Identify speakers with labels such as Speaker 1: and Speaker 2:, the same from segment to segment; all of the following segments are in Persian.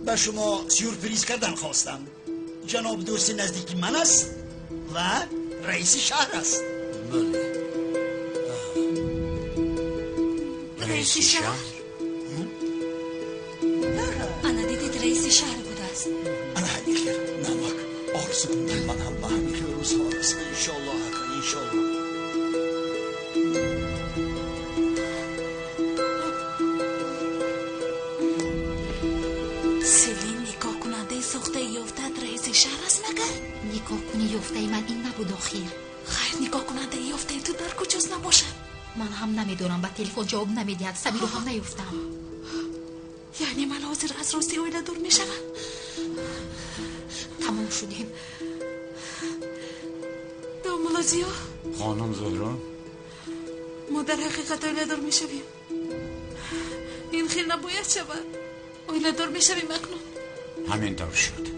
Speaker 1: به شما سورپریز کردن خواستم. جناب دوست نزدیکی من است و رئیس شهر است.
Speaker 2: بله. رئیس شهر؟
Speaker 3: انا دیدید رئیس شهر بوده است.
Speaker 1: انا همینخیر نمک آرزو کندن من هم به همینخیر روزها است. انشالله حقا انشالله.
Speaker 3: سیلین نگاه کننده ساخته یافتد رئیس شهر است مگر؟ نگاه کنی یافته من این نبود آخیر. خیر نگاه کننده یافته تو در کجاست نباشد؟ من هم نمیدونم، با تلفن جواب نمیدهد. سبی رو هم نیفتم. یعنی من حاضر از راستی اویله دور میشم. تمام شدیم. دامولازیا
Speaker 2: خانم زهرا،
Speaker 3: ما در حقیقت اویله دور میشویم. این خیلی نباید شود. اویله دور میشویم اکنون.
Speaker 2: همین طور شد.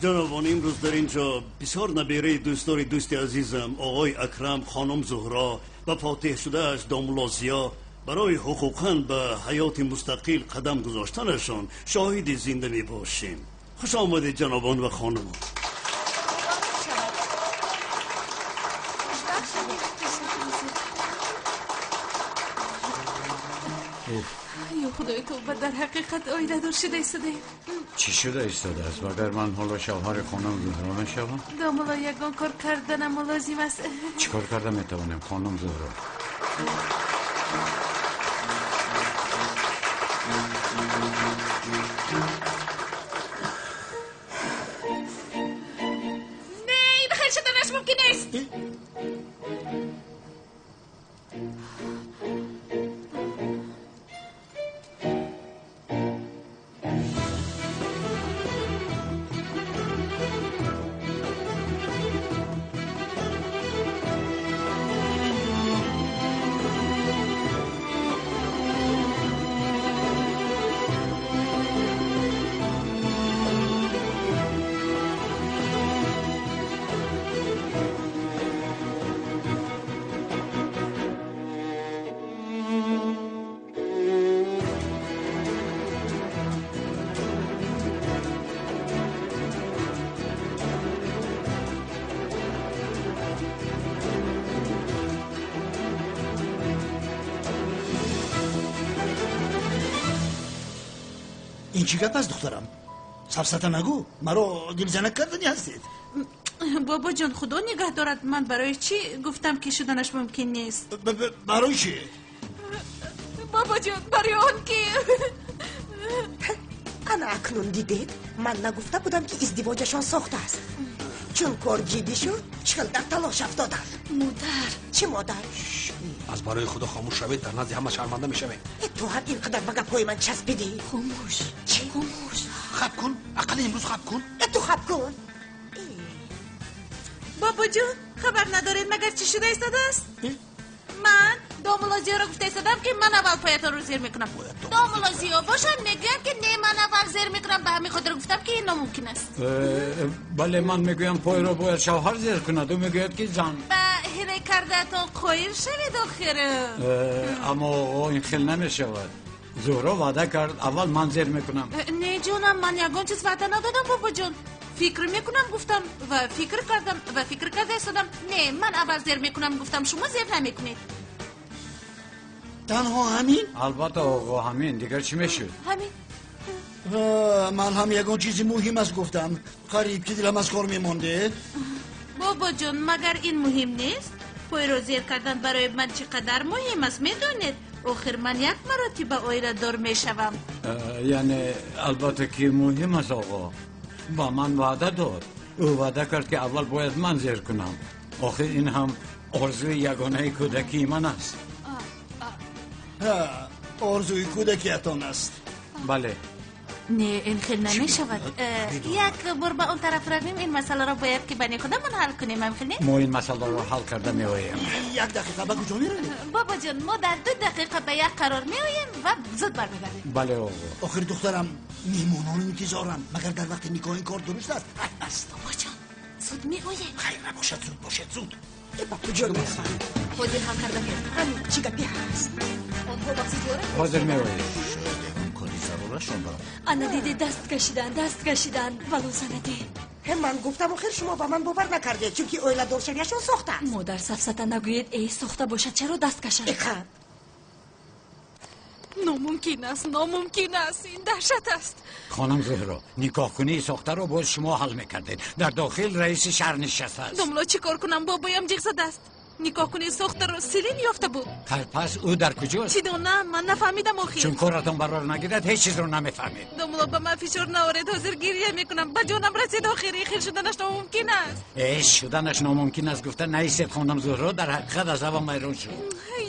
Speaker 4: جنابان امروز در اینجا بسیار نبیره دوستدار دوست عزیزم آقای اکرم خانم زهرا و فاتح شده اش دامولازیا برای حقوقاً به حیات مستقل قدم گذاشتنشان شاهد زنده می باشیم. خوش آمدید جنابان و خانم.
Speaker 3: یا خدای توبه، در حقیقت آیله دار شده ایستاده.
Speaker 2: چی شده ایستاده است؟ مگر من حالا شوهر خانم زهرا نشوم؟
Speaker 3: دامولا یگان کار کردنم لازم است.
Speaker 2: چیکار کردم میتوانم خانم زهرا؟
Speaker 3: نه این خیلی شدنش ممکن نیست.
Speaker 1: این چی گپ است دخترم؟ سفسطه نگو، مرا دلزنک کردنی هستید.
Speaker 3: بابا جان خدا نگه دارد، من برای چی گفتم که شدنش ممکن نیست؟
Speaker 1: برای چی؟
Speaker 3: بابا جان برای آن که
Speaker 5: انا اکنون دیدید من نگفته بودم که ازدواجشان ساخته است. چون کار جدی شد چل در تلاش افتادن.
Speaker 3: مادر.
Speaker 5: چه مادر؟
Speaker 6: از برای خدا خاموش شوید، در نزد همه شرمنده میشوید.
Speaker 5: تو هم اینقدر به گپای من چسبیدی؟
Speaker 3: خاموش.
Speaker 5: چی؟
Speaker 3: خاموش.
Speaker 6: خب کن، اقل امروز خب کن.
Speaker 5: تو خب کن.
Speaker 3: بابا جان خبر ندارید مگر چی شده ایستاده است؟ من دامولازیا را گفته ایستادم که من اول پایتان رو زیر میکنم. دامولازیا باشن میگوید که نه من اول زیر میکنم، به همین خاطر گفتم که این ناممکن است.
Speaker 2: بله من میگویم پای را باید شوهر زیر کند، او میگوید که زن.
Speaker 3: به هره کرده تا قایر شوید آخره.
Speaker 2: اما این خیلی نمیشود. زهرا وعده کرد اول من زیر میکنم.
Speaker 3: نه جونم من یگان چیز وعده ندادم بابا جان. فکر میکنم گفتم و فکر کردم و فکر کرده ایستادم. نه من اول زیر میکنم گفتم، شما زیر نمیکنید.
Speaker 1: تنها همین؟
Speaker 2: البته آقا همین، دیگر چی میشود؟
Speaker 3: همین.
Speaker 1: من هم یگان چیزی مهم است گفتم، قریب که دلم از کار میمانده.
Speaker 3: بابا جان مگر این مهم نیست؟ پای رو زیر کردن برای من چقدر مهم است میدونید؟ آخر من یک مرتبه آیله دار میشوم.
Speaker 2: یعنی البته که مهم است آقا. با من وعده داد. او وعده کرد که اول باید من زیر کنم. آخه این هم آرزوی یگانه کودکی من است.
Speaker 1: آرزوی کودکیتان است.
Speaker 2: بله.
Speaker 3: نه این خیلی نمیشود. یک بار با اون طرف رویم این مسئله را باید که بین خودمون حل کنیم. ممکنه؟
Speaker 2: ما این مسئله را حل کرده می آییم.
Speaker 1: یک دقیقه به کجا میرویم؟
Speaker 3: بابا جان ما در 2 دقیقه به یک قرار می آییم و زود برمیگردیم.
Speaker 2: بله آقا.
Speaker 1: آخر دخترم میمونان انتظارم مگر در وقت نکاح این کار درست است؟ است.
Speaker 3: بابا جان زود می آییم.
Speaker 1: خیر نباشد زود باشد زود.
Speaker 5: با کجا میرویم؟
Speaker 3: خودی حل کرده میاد.
Speaker 5: همین چی گپی هست؟
Speaker 3: آنها وقتی جوره
Speaker 2: حاضر می آییم.
Speaker 1: شاید اون کاری ضرورشون دارم.
Speaker 7: انا دیده دست کشیدن ولو زنده.
Speaker 5: من گفتم آخر شما با من باور نکرده چون که اویلا دورشویشون ساخته است.
Speaker 7: مادر سفسطه نگوید ای ساخته باشد چرا دست کشد؟
Speaker 5: اخوان
Speaker 3: ناممکن است این دهشت است.
Speaker 2: خانم زهرا نکاح کنی ساخته رو باز شما حل میکردید. در داخل رئیس شهر نشسته است.
Speaker 3: دملا چی کار کنم بابایم جیغ زده است. نکاح کنی ساخته رو سیلین یافته بود.
Speaker 2: خیر پس او در کجاست؟
Speaker 3: چی دونم من نفهمیدم آخی.
Speaker 2: چون کارتون برار نگیرد هیچ چیز رو نمیفهمید.
Speaker 3: دملا به من فشار نوارد حاضر گریه میکنم. به جانم رسید آخری خیر شدنش ناممکن است.
Speaker 2: ایش شدنش ناممکن است گفته نیست. خانم زهرا در حقیقت از هوا میرون شد.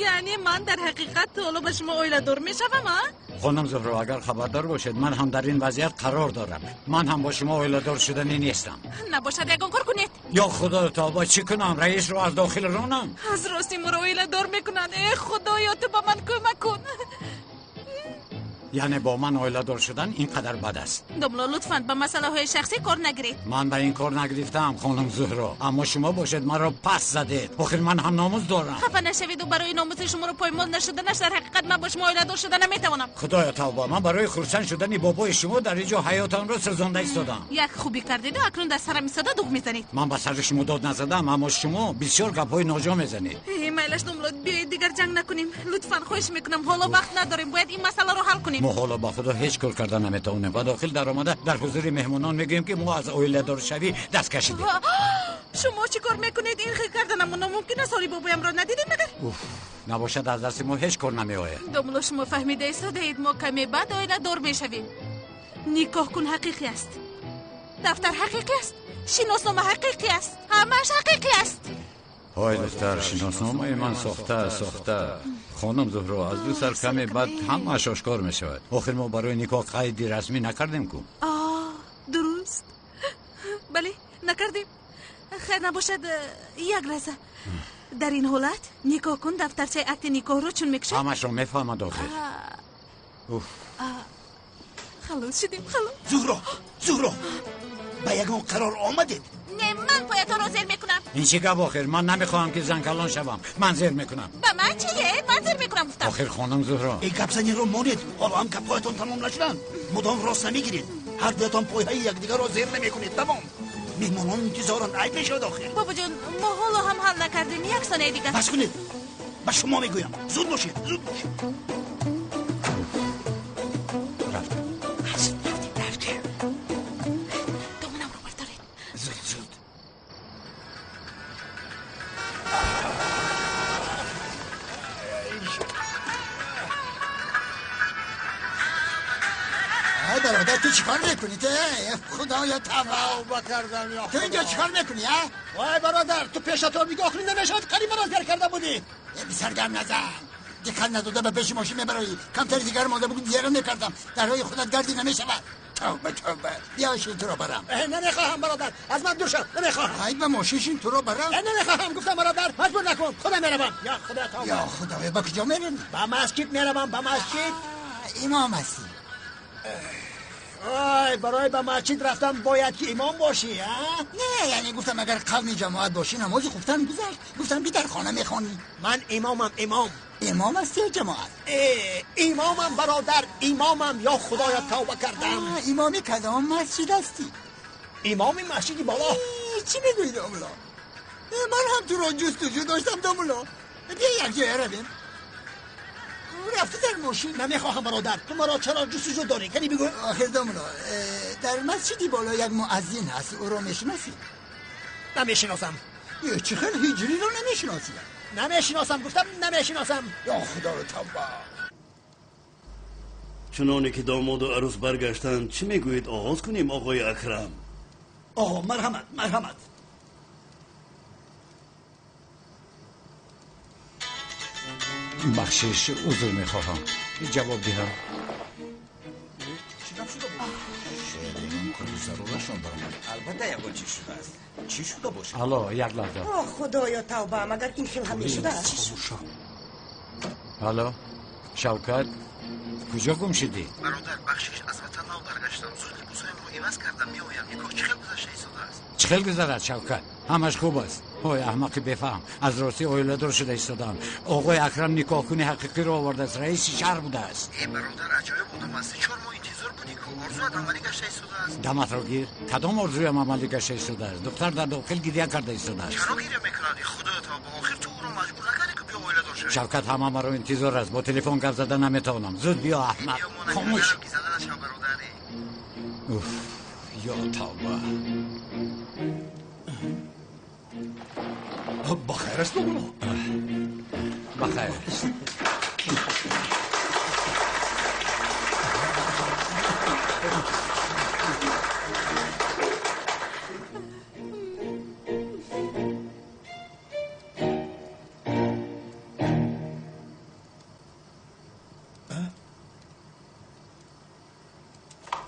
Speaker 3: یعنی من در حقیقت حالا به شما اویلا دور میشوم ها؟
Speaker 2: خانم زهرا اگر خبردار باشید من هم در این وضعیت قرار دارم. من هم با شما اویلا دور شدنی نیستم.
Speaker 3: نباشد یگان کار کنید.
Speaker 2: یا خدا تا با چی کنم؟ رئیس رو از داخل رانم.
Speaker 3: از راستی ما رو اویلا دور میکنن. ای خدایا تو با من کمک کن.
Speaker 2: یعنی با من اویلا دور شدن اینقدر بد است.
Speaker 3: دملا لطفاً به مسئله های شخصی کار نگیرید.
Speaker 2: من به این کار نگرفتم خانم زهرا، اما شما باشید من را پس زدید. آخر من هم ناموس دارم.
Speaker 3: خفه نشوید و برای ناموس شما رو پایمال نشدنش در حقیقت من با شما اویلا دور شدن نمیتوانم.
Speaker 2: خدایا توبه، من برای خرسند شدن بابای شما در اینجا حیاتم را سوزانده ایستادم.
Speaker 3: یک خوبی کردید و اکنون در سرم ایستاده دوغ میزنید.
Speaker 2: من به سر شما داد نزدم، اما شما بسیار گپ‌های ناجا میزنید.
Speaker 3: میلش دملا بیایید دیگر جنگ نکنیم. لطفاً خواهش میکنم حالا وقت نداریم. باید این مسئله رو حل کنیم.
Speaker 2: ما حالا با خدا هیچ کار کردن نمیتونیم و داخل در آمده در حضور مهمانان میگیم که ما از اویلا دور شوی دست کشیدیم.
Speaker 3: شما چی کار میکنید؟ این خیلی کردنمون ناممکن است. سالی بابایم را ندیدید مگر؟
Speaker 2: نباشد از دست ما هیچ کار نمیآید.
Speaker 3: دملا شما فهمیده ایستاده اید ما کمی بعد اویلا دور میشویم. نکاح کن حقیقی است. دفتر حقیقی است. شناسنامه حقیقی است. همش حقیقی است.
Speaker 2: های دختر شناسنامه من ساخته. خانم زهرا از دو سر کمی بعد همش آشکار می شود. آخر ما برای نکاح قیدی رسمی نکردیم کو.
Speaker 3: درست. بله نکردیم. خیر نباشد یک لحظه. در این حالت نکاح کن دفترچه عقد نکاح رو چون میکشد.
Speaker 2: همش رو میفهمد آخر.
Speaker 3: خلاص شدیم خلاص.
Speaker 1: زهرا به یگان قرار آمدید.
Speaker 3: نه من پایتون رو زیر میکنم.
Speaker 2: این چی گپ آخر؟ من نمیخواهم که زنکلان شوم. من زیر میکنم.
Speaker 3: به من چیه؟ من زیر میکنم گفتم.
Speaker 2: آخر خانم زهرا
Speaker 1: این گپ زنی رو مانید. حالا هم که پایتون تمام نشدن مدام راست نمیگیرید. هر دوتان پایهای یکدیگر رو زیر نمیکنید. تمام مهمانان انتظارن عیب میشود آخر.
Speaker 3: بابا جون ما حالا هم حل نکردیم. یک ثانیه دیگه
Speaker 1: بس کنید. به شما میگویم زود باشید.
Speaker 2: رفتیم.
Speaker 3: دامنم رو بردارید.
Speaker 1: زود برادر تو چیکار میکنی؟ خدایا توبه کردم یا تو اینجا چیکار میکنی؟ وای برادر تو پیش تو نگاه کنی نمیشد قریب راز کرده بودی. سرگرم نزن. دقت نداده به پیش ماشین میبرایی. کمتر دیگر مانده بود دیگه میکردم. در روی خودت گردی نمیشود. توبه بیا شین تو رو برم. نمیخواهم برادر از من دور شو. نمیخواهم. ای به ماشین تو رو برم. نمیخواهم گفتم برادر مجبور نکن. خودم میروم. یا خدا توبه. یا خدا به کجا میروی؟ به مسجد میروم. به مسجد. امام هستی. آی برای به مسجد رفتن باید که امام باشی ها؟ نه یعنی گفتم اگر قومی جماعت باشی نماز خوفتن گذشت. گفتم بی در خانه میخوانی. من امامم. امام هستی یا جماعت؟ امامم برادر امامم. یا خدایا توبه کردم. امامی کدام مسجد هستی؟ امامی مسجدی بالا. چی میگوی داملا؟ من هم تو را جستجو داشتم داملا. بیا یک جای رویم. رفته در ماشین. نمیخواهم برادر. تو مرا چرا جستجو داری؟ کنی بگو. آخر داملا در مسجدی بالا یک مؤذن هست. او را میشناسی؟ نمیشناسم. چه خیلی هجری رو نمیشناسی؟ نمیشناسم گفتم نمیشناسم. یا خدا رو توبه.
Speaker 4: چنانه که داماد و عروس برگشتن چی میگویید آغاز کنیم آقای اکرم؟
Speaker 1: آقا مرحمت
Speaker 2: بخشش عذر میخواهم جواب دهم.
Speaker 8: البته یکو چی شده است؟ چی شده باشه؟
Speaker 2: الو یک لحظه.
Speaker 5: آه خدایا توبه مگر این خیلی هم شده است؟
Speaker 2: الو شوکت کجا گم شدی؟
Speaker 9: برادر بخشش از وطن نو برگشتم. زود لباسایم رو عوض کردم میآیم. نگاه چه خیلی گذشته ایستاده است.
Speaker 2: چه خیلی گذرد شوکت؟ همش خوب است. های احمق بفهم از راستی اویلادور شده ایستادم. آقای اکرم نکاح کنی حقیقی رو آورده است. رئیس شهر بوده است.
Speaker 9: ای برادر عجایب بودم است. 4 ماه انتظار بودی که آرزوات عملی گشته ایستاده است.
Speaker 2: دمت را گیر. کدام آرزویم عملی گشته ایستاده است؟ دختر در داخل گریه کرده ایستاده است.
Speaker 9: چرا گریه میکردی؟ خدا تا به آخر تو او را مجبور نکردی که بیا اویلادور شوی.
Speaker 2: شوکت همه مرا انتظار است. با تلفن گپ زدن نمیتونم. زود بیا احمق. خاموش. اوف یا توبه.
Speaker 1: بخیر است بگو.
Speaker 2: بخیر.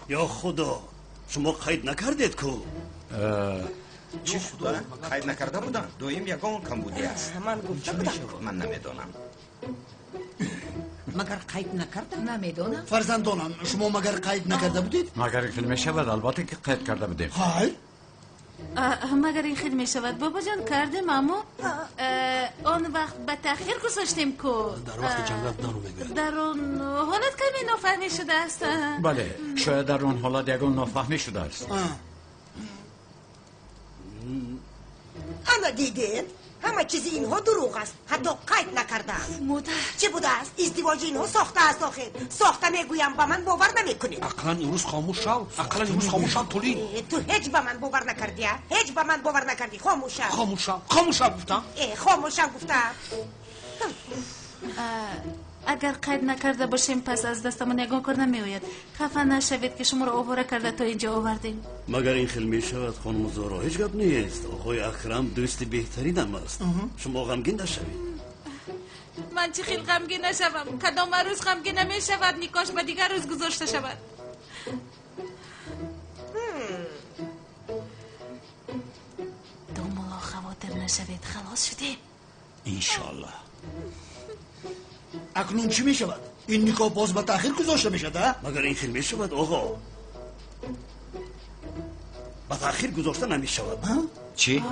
Speaker 4: یا خدا شما قید نکردید کو؟
Speaker 8: چی شده؟ قید نکرده بودم. دویم یکان کمبودی است.
Speaker 5: من گفته بودم.
Speaker 8: من نمیدونم.
Speaker 5: مگر قید نکرده؟
Speaker 3: نمیدونم.
Speaker 1: فرزندانم شما مگر قید نکرده بودید؟
Speaker 2: مگر این فیلم شود البته که قید کرده بودیم.
Speaker 1: های؟
Speaker 10: مگر این خیلی می شود بابا جان کردیم اما آن وقت به تأخیر گذاشتیم که
Speaker 6: در وقت جنگل دانو میگوید.
Speaker 10: در اون حالت کمی نافهمی شده است.
Speaker 2: بله شاید در اون حالت یکان نافهمی شده است.
Speaker 5: اما دیدین همه چیز اینها دروغ است. حتی قید نکرده.
Speaker 7: مادر
Speaker 5: چه بوده است؟ ازدواج اینها ساخته است آخر. ساخته میگویم با من باور نمیکنید.
Speaker 6: عقلا امروز خاموش شو. عقلا امروز خاموش شو تولی.
Speaker 5: تو هیچ با من باور نکردی؟ هیچ با من باور نکردی؟ خاموش شو.
Speaker 6: خاموش شو گفتم.
Speaker 5: خاموش شو گفتم.
Speaker 10: اگر قید نکرده باشیم پس از دستمون یگان کار نمیآید. خفه نشوید که شما رو آواره کرده تا اینجا آوردیم.
Speaker 4: مگر این خیلی میشود خانم زارا؟ هیچ گپ نیست. آقای اکرم دوست بهترینم است. شما غمگین نشوید.
Speaker 10: من چه خیلی غمگین نشوم؟ کدام روز غمگین نمیشود نکاش به دیگر روز گذاشته شود. دومالا خواطر نشوید. خلاص شدیم
Speaker 2: انشالله.
Speaker 1: اکنون چی می شود؟ این نکاح باز به تأخیر گذاشته می شود؟
Speaker 4: مگر این خیلی میشود آقا؟ به تأخیر گذاشته نمی شود.
Speaker 2: چی؟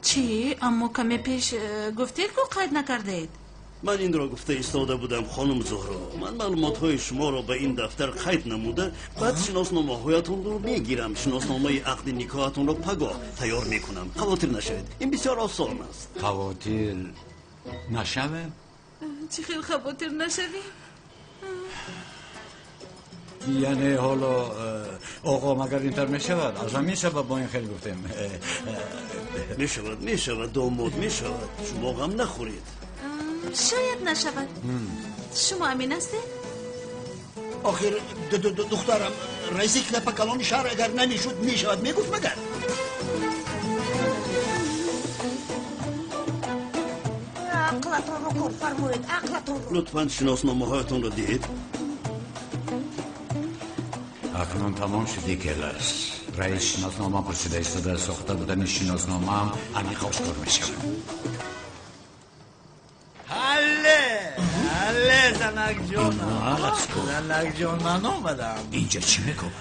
Speaker 10: چی؟ اما کمی پیش گفتید که قید نکردید.
Speaker 4: من این را گفته ایستاده بودم خانم زهرا. من معلومات های شما را به این دفتر قید نموده بعد شناسنامه هایتون رو میگیرم. شناسنامه عقد نکاحتون را پگاه تیار میکنم. خواطر نشوید. این بسیار آسان است.
Speaker 2: خواطر نشوه؟
Speaker 10: چی خیلی خواطر نشوی؟
Speaker 2: یعنی حالا آقا مگر اینطور می شود؟ از همین سبب با این خیلی گفتیم.
Speaker 4: می شود داماد می شود. شما غم نخورید.
Speaker 10: شاید نشود. شما امین هستید؟
Speaker 1: آخر دخترم رئیس کلپ کلان شهر اگر نمیشد میشود میگفت مگر؟
Speaker 5: عقلتون رو کن فرمایید. عقلتون رو.
Speaker 4: لطفاً شناسنامه هایتون رو دید.
Speaker 2: اکنون تمام شدی کلاس. رئیس شناسنامه پرسیده ایستاده. ساخته بودن شناسنامه هم عمیق آشکار می شود.
Speaker 11: حله زنک جان من آمدم.
Speaker 2: اینجا چی میکنه؟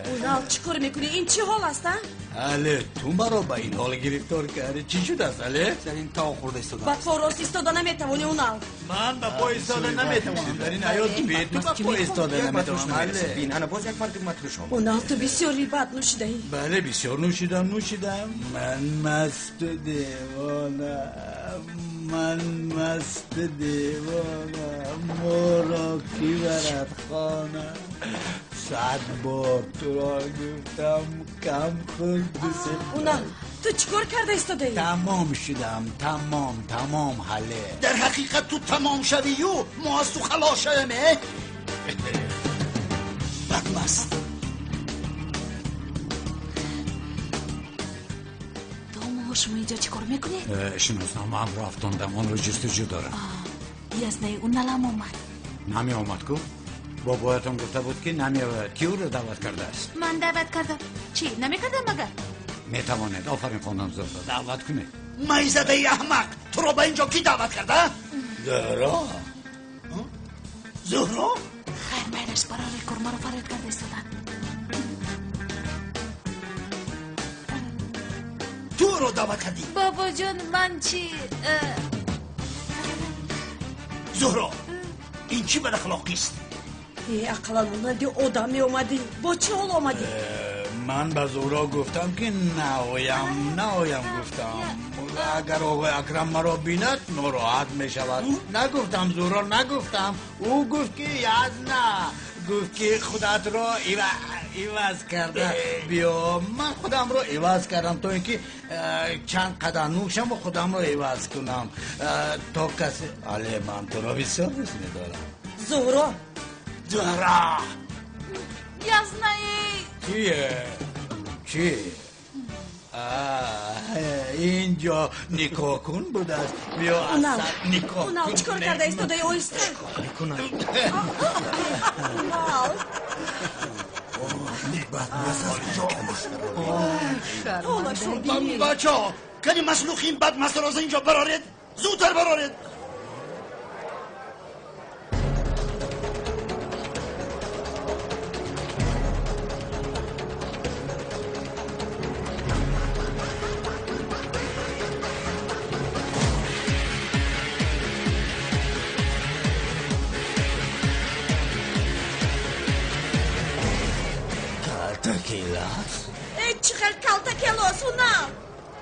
Speaker 7: اونا چی کار میکنی؟ این چی حال هستن؟
Speaker 11: حله تو مرا با این حال گرفتار کردی. چی شده است حله؟
Speaker 6: در این تا خورده ایستاده.
Speaker 7: با پا راست ایستاده نمیتوانی اونا.
Speaker 11: من با پا ایستاده نمیتوانم. در این حیات بیت تو با پا ایستاده نمیتوانم. حله
Speaker 8: بین انا باز یک مرد مطرح شما.
Speaker 7: اونا تو بسیاری بد نوشیده ای.
Speaker 11: بله بسیار نوشیدم. من مست دیوانم. مورا کی برد خانه. 100 بار تو را گفتم کم خود بسید.
Speaker 7: اونا تو چیکار کرده ایستاده ای؟
Speaker 11: تمام شدم. تمام حله.
Speaker 1: در حقیقت تو تمام شوی و ما از تو خلاص شویمه. بدمست
Speaker 3: اینجا چی کار میکنید؟
Speaker 2: شناسنامه هم رفتاندم آن رو جستجو دارم.
Speaker 3: یزنه اون نلم اومد.
Speaker 2: نمی آمد کو؟ بابایتون گفته بود که نمی آمد. کی او رو دعوت کرده است؟
Speaker 10: من دعوت کردم. چی نمیکردم مگر؟
Speaker 2: میتوانید آفرین خانم زهرا دعوت کنید.
Speaker 1: مایزده احمق تو رو به اینجا کی دعوت کرده؟ زهرا زهرا؟
Speaker 3: خیر میرش برای کرما رو فرد کرده استادن.
Speaker 1: تو رو دعوت کردی؟
Speaker 10: بابا جان من چی؟
Speaker 1: زهرا این چی بد اخلاقی است؟
Speaker 5: عقلانونه آدمی اومدی با چه حال اومدی؟
Speaker 11: من به زهرا گفتم که نهایم گفتم اگر آقای اکرم مرا بیند ناراحت می شود. نگفتم زهرا نگفتم. او گفت که یاد نه گفت که خودت را ایواز کرده بیا من خودم رو ایواز کردم تا اینکه چند قدر نوشم و خودم رو ایواز کنم تا کسی علی من تو را بسیار دوست می‌دارم.
Speaker 5: زهرا
Speaker 10: یزنه
Speaker 11: چی؟ اینجا نکاح کن بود است. بیا اصلا نکاح کن.
Speaker 5: اونال چیکار کرده ایستاده اویسته؟
Speaker 11: اونال
Speaker 1: بچه ها کنی مسلوخین بد مسل از اینجا برارید زودتر برارید.
Speaker 5: چقدر کالتا کلاس اونال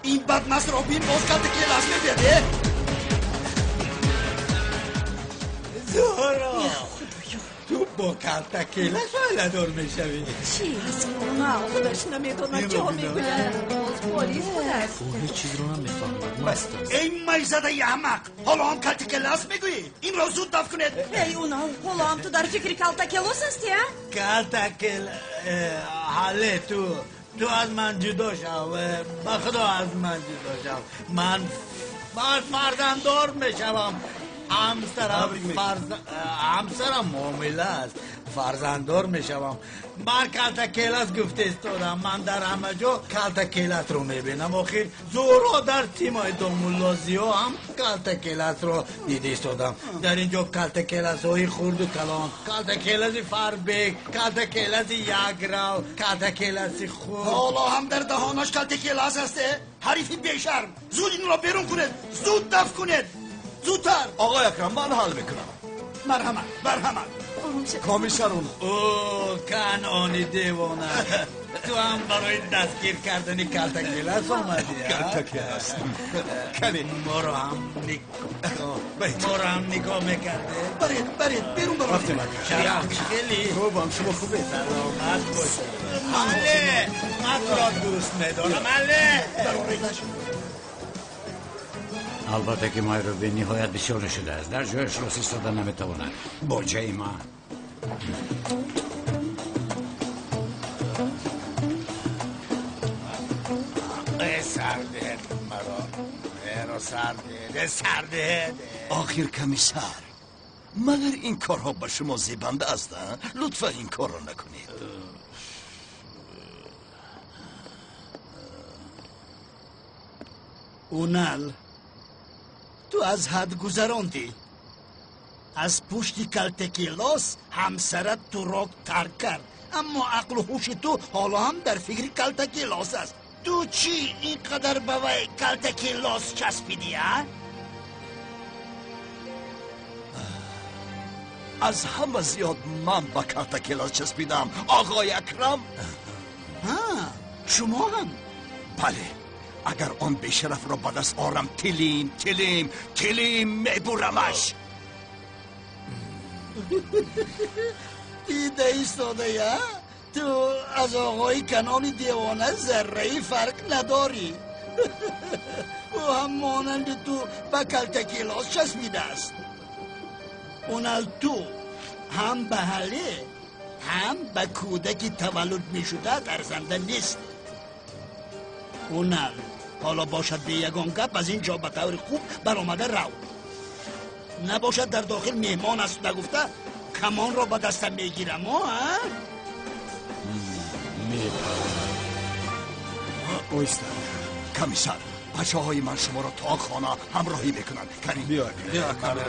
Speaker 1: این بد مسل رو بین باز کالتا کلاس میبیده؟
Speaker 11: زهرا تو با کالتا کلاس ولدار میشوی.
Speaker 5: چی هست اونال خودش نمیدونه چه میگوید پلیس بود است.
Speaker 6: او هیچ چیز رو نمیفهمد.
Speaker 1: این مایزده احمق حالا هم کالتا کلاس میگویی؟ این رو زود دفع کنید.
Speaker 5: ای اونال حالا هم تو در فکر کالتا کلاس هستی ها؟
Speaker 11: کالتا کلاس حاله تو از من جدا شو. با خدا از من جدا شو. من فرزنددار میشوم. همسرم معامله است. فرزنددار میشوم. من کالتا کلاس گفته استادم. من در همه جا کالتا کلاس رو میبینم. آخر زهرا در تیمای دومولازیو هم کالتا کلاس رو دیده استادم. در اینجا کالتا کلاس های خورد و کلان، کالتا کلاس فربک، کالتا کلاس یگراو، کالتا کلاس خورد.
Speaker 1: حالا هم در دهانش کالتا کلاس هسته؟ حریفی بیشرم زود این رو بیرون کنید. زود دفع کنید. زودتر.
Speaker 12: آقای اکرم من حل میکنم.
Speaker 1: مرحمت
Speaker 12: کامیشرون.
Speaker 11: اوه کنعانی دیوانه. تو هم برای دستگیر کردنی کالتا کلاس آمدی.
Speaker 12: کالتا کلاس کنی
Speaker 11: ما رو هم نگاه میکرده.
Speaker 1: برید بیرون برو.
Speaker 12: رفتیم
Speaker 11: شرم خیلی
Speaker 12: خوبم شما خوبه.
Speaker 11: سلامت باشه. مله من تو را دوست میدارم. مله
Speaker 2: البته که مای رو به نهایت بسیار شده است. در جایش راست ایستادن نمیتواند. با جای من
Speaker 11: سرده مرا سرده.
Speaker 12: آخر کمیسر مگر این کارها به شما زیبنده است؟ لطفا این کار را نکنید.
Speaker 1: اونال تو از حد گذراندی. از پشت کالتا کلاس همسرت تو را ترک کرد، اما عقل و هوش تو حالا هم در فکر کالتا کلاس است. تو چی اینقدر به وی کالتا کلاس چسبیدی ها؟
Speaker 12: از همه زیاد من به کالتا کلاس چسبیدم آقای اکرم.
Speaker 1: شما هم؟
Speaker 12: بله، اگر آن بیشرف را به دست آرم تلیم میبرمش.
Speaker 1: دیده ایستاده یا؟ تو از آقای کنانی دیوانه ذره فرق نداری. او هم مانند تو به کالتا کلاس چسبیده است. اونال تو هم به حله هم به کودکی تولد می شده درزنده نیست. اونال حالا باشد به یگان گپ از اینجا به طور خوب برآمده رو. نباشد در داخل مهمان است نگفته کمان را به دستم میگیرم
Speaker 12: اویستر کمیسر بچه های من شما را تا خانه همراهی میکنن. کریم
Speaker 11: بیا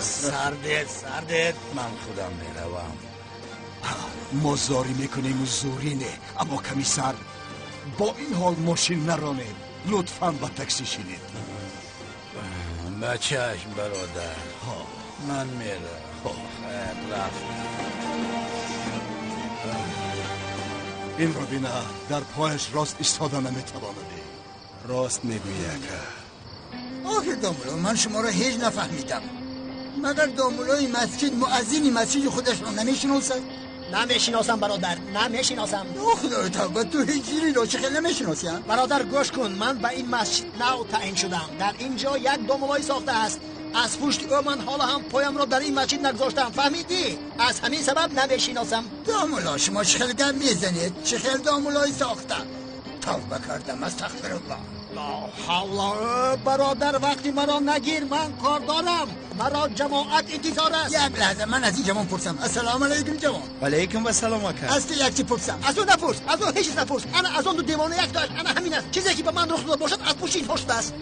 Speaker 11: سردت من خودم میروم.
Speaker 12: ما زاری میکنیم و زوری نه، اما کمیسر با این حال ماشین نرانید، لطفاً با تاکسی شینید.
Speaker 11: با چشم برادر من میرم.
Speaker 12: این را بینه در پایش راست ایستاده نمیتواند.
Speaker 6: راست میگویی اکا.
Speaker 1: آخه دامولو من شما را هیچ نفهمیدم. مگر دامولوی مسجد مؤذنی مسجد خودش را نمیشناسد؟
Speaker 13: نمیشناسم برادر، نمیشناسم.
Speaker 1: خدای توبه تو هجری را چه خیلی نمیشناسیم؟
Speaker 13: برادر گوش کن، من به این مسجد نو تعیین شدم. در اینجا یک دامولوی ساخته است. از پشت او من حالا هم پایم را در این مسجد نگذاشتم، فهمیدی؟ از همین سبب نمیشناسم.
Speaker 1: دامولا شما چه خیلی گم میزنید؟ چه خیلی دامولوی ساخته؟ توبه کردم استغفر الله.
Speaker 13: لا حول. برادر وقتی مرا نگیر، من کار دارم. مرا جماعت انتظار است.
Speaker 1: یک لحظه من از این جوان پرسم. السلام علیکم جوان.
Speaker 14: علیکم و سلام اکا.
Speaker 1: از تو یک چی پرسم؟
Speaker 13: از تو نپرس، از تو هیچ نپرس. انا از اون دو دیوانه یک داشت، انا همین است. چیزی که به من رخ داده باشد از پشت این پشت است.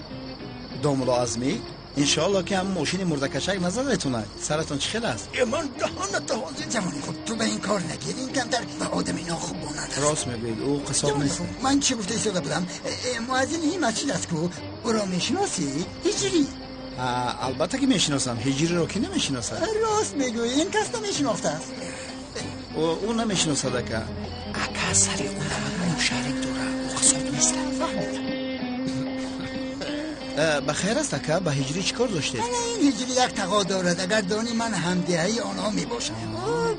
Speaker 14: دامولا عزمی انشالله که هم ماشین مردکشک نزدتونه. سرتون چی خیلی است؟
Speaker 1: من دهانت حاضر جوانی خود تو به این کار نگیر. این کمتر به آدمی ناخوبانه است.
Speaker 14: راست میگوید او قصاب نیست.
Speaker 1: من چه گفته ایستاده بودم؟ مؤذن این مسجد است کو او را میشناسی؟ هجری؟
Speaker 14: البته که میشناسم. هجری رو که نمیشناسم.
Speaker 1: راست میگویی این کس نمیشناخته است.
Speaker 14: او نمیشناسد اکا.
Speaker 1: اکا سری اون مشارک داره. او قصاب نیست.
Speaker 14: بخیر است اکا. به هجری چیکار داشتید؟
Speaker 1: این هجری یک تقا دارد. اگر دانی من همدهی آنها میباشم.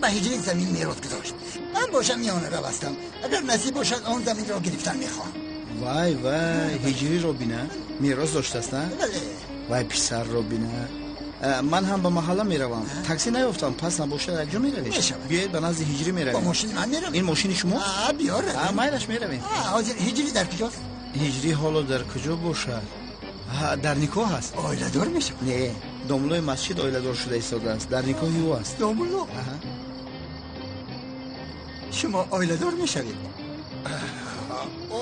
Speaker 1: به هجری زمین میراث گذاشت. من باشم میانه رو بستم. اگر نصیب باشد آن زمین را گرفتن میخوام.
Speaker 14: وای هجری رو بینه میراث داشته است نه؟
Speaker 1: بله.
Speaker 14: وای پسر رو بینه. من هم به محله میروم. تاکسی نیافتم، پس نباشه یک جا میرویم. بیاید به نزد هجری میرویم.
Speaker 1: با ماشین من میروم.
Speaker 14: این ماشین شما؟
Speaker 1: بیار.
Speaker 14: مایلش میرویم.
Speaker 1: حاضر هجری در کجاست؟
Speaker 14: هجری حالا در کجا باشد؟ در نیکو هست.
Speaker 1: آیله دار میشه؟
Speaker 14: نه، دامولوی مسجد آیله دار شده ایستاده است. در نیکو او است.
Speaker 1: دامولو؟ شما آیله دار میشوید؟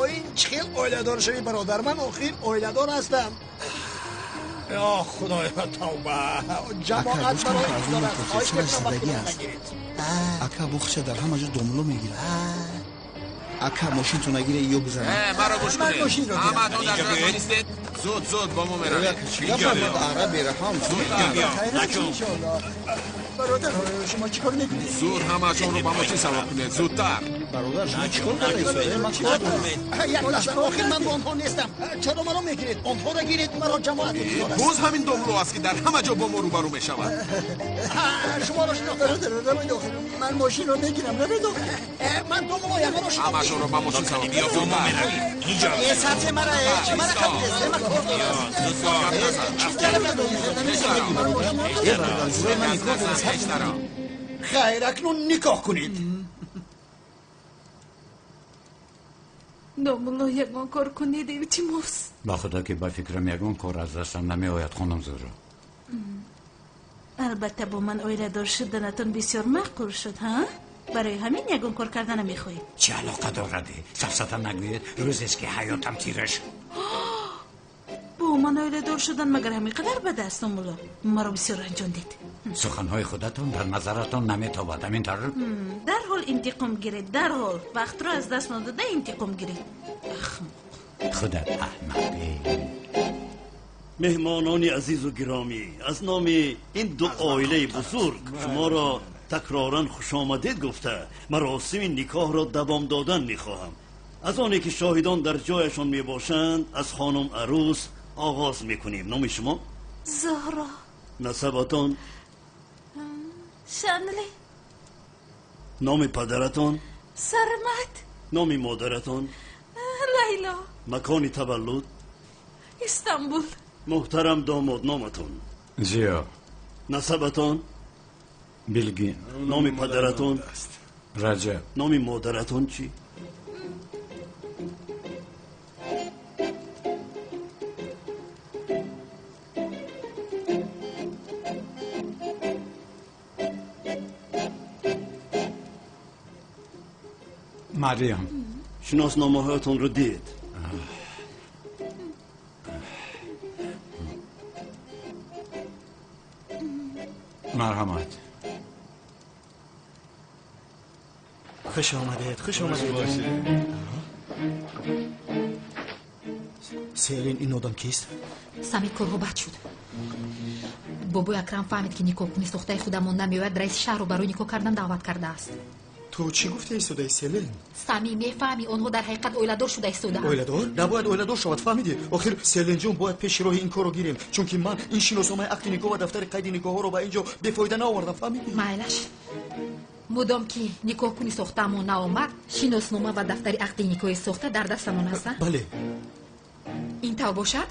Speaker 13: این چه خیل آیله دار شوی برادر؟ من آخیر آیله دار هستم. یا خدایا توبه. جماعت برای ایستار است. خواهش کنم وقتی نگیرید.
Speaker 14: اکا بخشه در همه جا دامولو میگیره. اکا ماشین تو نگیره ایو بزنه.
Speaker 6: مرا گوش کنید. احمد در جای نیستید. زود با ما میروید.
Speaker 14: اینجا عربی رحم.
Speaker 1: برادر شما چیکار میکنید؟
Speaker 6: زود همه‌شون رو با ماشین سوار کنید. زودتر.
Speaker 14: برادر شما چیکار میکنید؟
Speaker 13: من چیکار کنم؟ یک لحظه آخر من با آنها نیستم. چرا مرا میگیرید؟ آنها را گیرید، مرا جماعت انتظار است.
Speaker 6: باز همین دامولو است که در همه جا با ما روبرو میشود.
Speaker 13: شما را شناختم.
Speaker 1: من ماشین رو میگیرم.
Speaker 13: من دامولو یک را شناختم.
Speaker 6: همه‌شون رو با ماشین سوار کنید. با ما میروید.
Speaker 13: اینجا. یه سطح مرا خمیده. من کار دارم.
Speaker 1: خیر اکنون نکاح کنید.
Speaker 10: دامولا یگان کار کنید ایوچی موس.
Speaker 2: با خدا که با فکرم یگان کار از دستم نمی آید خانم زهرا.
Speaker 10: البته با من اویله دار شدنتون بسیار معقول شد ها؟ برای همین یگان کار کردن نمیخواید.
Speaker 2: چه علاقه دارد؟ سفسطه نگوید روزی است که حیاتم تیره شد.
Speaker 10: با من اویله دار شدن مگر همینقدر بد است دامولا؟ مرا بسیار رنجاندید.
Speaker 2: سخنهای خودتون در نظرتون نمیتابد همینطور؟
Speaker 10: در حال انتقام گیرید. در حال وقت رو از دست نداده انتقام گیرید.
Speaker 2: خدا احمقی.
Speaker 4: مهمانان عزیز و گرامی، از نام این دو عائله بزرگ شما را تکرارا خوش آمدید گفته مراسم نکاح را دوام دادن میخواهم. از آنی که شاهدان در جایشان میباشند از خانم عروس آغاز میکنیم. نام شما؟
Speaker 10: زهرا.
Speaker 4: نسبتان؟
Speaker 10: شانلی.
Speaker 4: نام پدرتان؟
Speaker 10: سرمت.
Speaker 4: نام مادرتان؟
Speaker 10: لیلا.
Speaker 4: مکان تولد؟
Speaker 10: استانبول.
Speaker 4: محترم داماد نامتان؟
Speaker 2: زیا.
Speaker 4: نسبتان؟
Speaker 2: بلگین.
Speaker 4: نام پدرتان؟
Speaker 2: رجب.
Speaker 4: نام مادرتان چی؟
Speaker 2: مریم
Speaker 4: شناسنامه هایتون رو دید؟
Speaker 2: مرحمت.
Speaker 14: خوش آمدید. خوش آمدید. سیلین این آدم کیست؟
Speaker 3: سمی کارها بد شد. بابای اکرم فهمید که نیکو کنی دختر خودمون نمیاد، رئیس شهر رو برای نیکو کردن دعوت کرده است.
Speaker 14: تو چی گفتی ایستاده سیلین؟
Speaker 3: سمی میفهمی اونها در حقیقت اویلادور شده ایستاده.
Speaker 14: اویلادور؟ نباید اویلادور شود، فهمیدی؟ آخر سیلین جون باید پیش راه این کارو گیریم، چون که من این شناسنامه عقد نیکو و دفتر قید نیکو ها رو با اینجا بفایده نآوردم، فهمیدی؟
Speaker 3: مایلش مدام که نیکو کنی ساختمون نآمد، شناسنامه و دفتر عقد نیکو ساخته در دستمون هست.
Speaker 14: بله.
Speaker 3: این طور باشد؟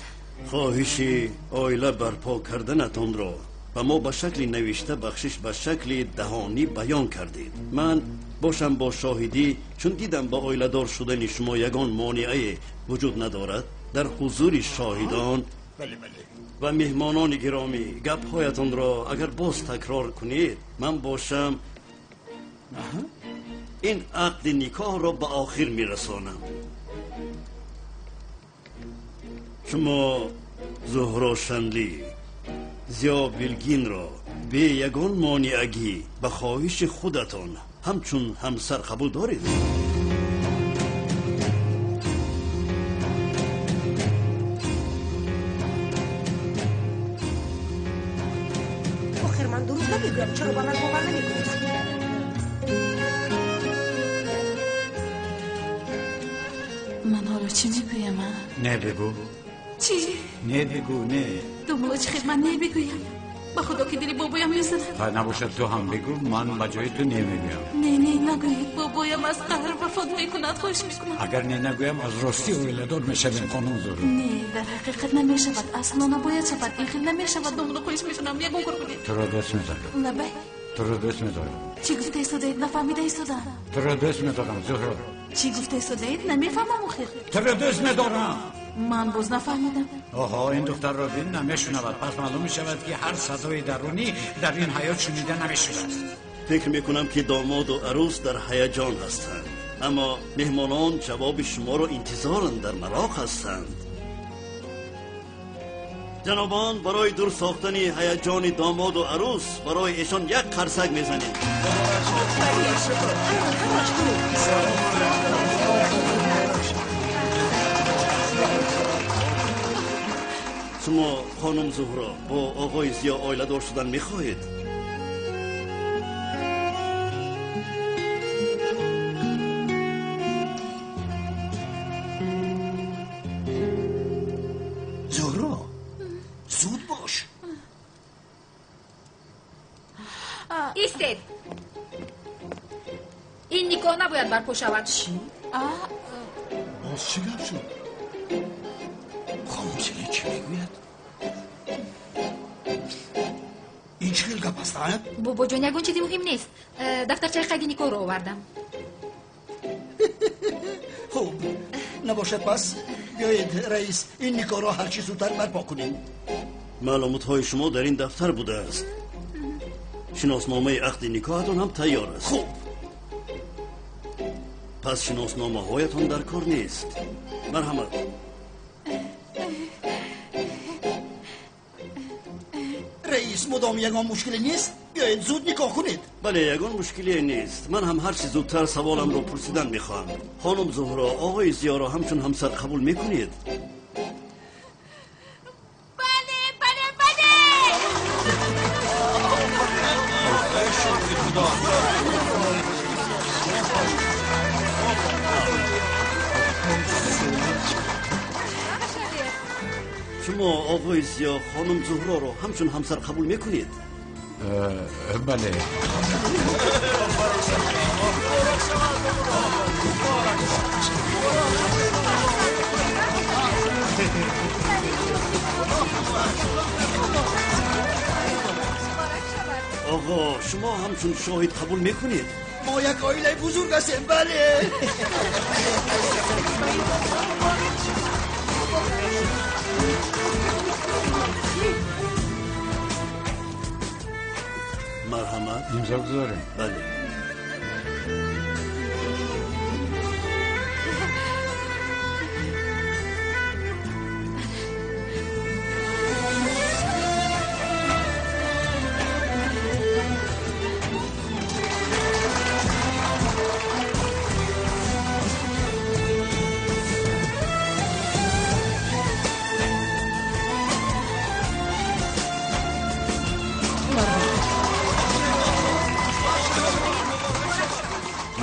Speaker 4: خواهشی آیله برپا کردنتان را و ما به شکل نوشته بخشش به شکل دهانی بیان کردید. من باشم با شاهدی، چون دیدم با آیله دار شدن شما یگان مانعی وجود ندارد. در حضور شاهدان و مهمانان گرامی گپ‌هایتان را اگر باز تکرار کنید، من باشم این عقد نکاح را به آخر میرسانم. شما زهرا شنلی زیا بیلگین را به یگان مانعگی به خواهش خودتان همچون همسر قبول دارید؟
Speaker 5: آخر من درست نمیگویم، چرا با من باور نمیکنید؟
Speaker 10: من حالا چی میگویم؟
Speaker 2: نه بگو.
Speaker 10: چی؟
Speaker 2: نه بگو. نه
Speaker 10: دنبالا چی خیلی من نه بگویم؟ با خدا که دلی بابایم میزنم.
Speaker 2: خواهد نباشد تو هم بگو، من با جای تو نه میگویم.
Speaker 10: نه نگوید، بابایم از قهر وفات میکند، خواهش میکنم.
Speaker 2: اگر نه نگویم از راستی اویلادور میشویم خانم زهرا.
Speaker 10: نه در حقیقت نمیشود، اصلا نباید شود، این خیلی نمیشود. دنبالا خواهش میکنم یکم کار کنید.
Speaker 2: تو را دوست میدارم.
Speaker 10: نه بای
Speaker 2: تو را دوست میدارم.
Speaker 10: چی گفته ایستادید؟ نفهمیده ایستاده.
Speaker 2: تو را دوست میدارم زهرا.
Speaker 10: چی گفته ایستادید؟ نمیفهمم آخر.
Speaker 2: تو را دوست میدارم.
Speaker 10: من باز نفهمیدم.
Speaker 2: آها این دختر را بین نمیشنود، پس معلوم میشود که هر صدای درونی در این حیات شنیده نمیشود.
Speaker 4: فکر میکنم که داماد و عروس در هیجان هستند، اما مهمانان جواب شما را انتظارند، در مراق هستند. جنابان برای دور ساختن هیجان داماد و عروس برای ایشان یک قرصک میزنیم. شما خانم زهرا با آقای زیا آیله دار شدن میخواهید؟
Speaker 1: زهرا زود باش.
Speaker 3: ایستید. این نکاح نباید برپا شود.
Speaker 1: چی؟ باز چی گفت شد؟ خانم سیلی چی میگوید؟ این چه گپ است؟
Speaker 3: بابا جان یگون چیزی مهم نیست. دفترچه قید نکاح رو آوردم.
Speaker 1: خوب نباشد پس بیایید رئیس این نکاح را هرچی زودتر برپا کنیم.
Speaker 4: معلومات های شما در این دفتر بوده است. شناسنامه عقد نکاحتون هم تیار است.
Speaker 1: خوب
Speaker 4: پس شناسنامه هایتون در کار نیست. مرحمت.
Speaker 1: رئیس مدام یگان مشکلی نیست، بیایید زود نکاح کنید.
Speaker 4: بله یگان مشکلی نیست. من هم هر چی زودتر سوالم رو پرسیدن میخوام. خانم زهرا آقای زیا را همچون همسر قبول میکنید؟ شما آقای زیا خانم زهرا رو همچون همسر قبول میکنید؟
Speaker 2: بله.
Speaker 4: آقا شما همچون شاهد قبول میکنید؟
Speaker 1: ما یک عائله بزرگ هستیم. بله.
Speaker 4: مرحمت.
Speaker 2: امضا گذاریم.
Speaker 4: بله.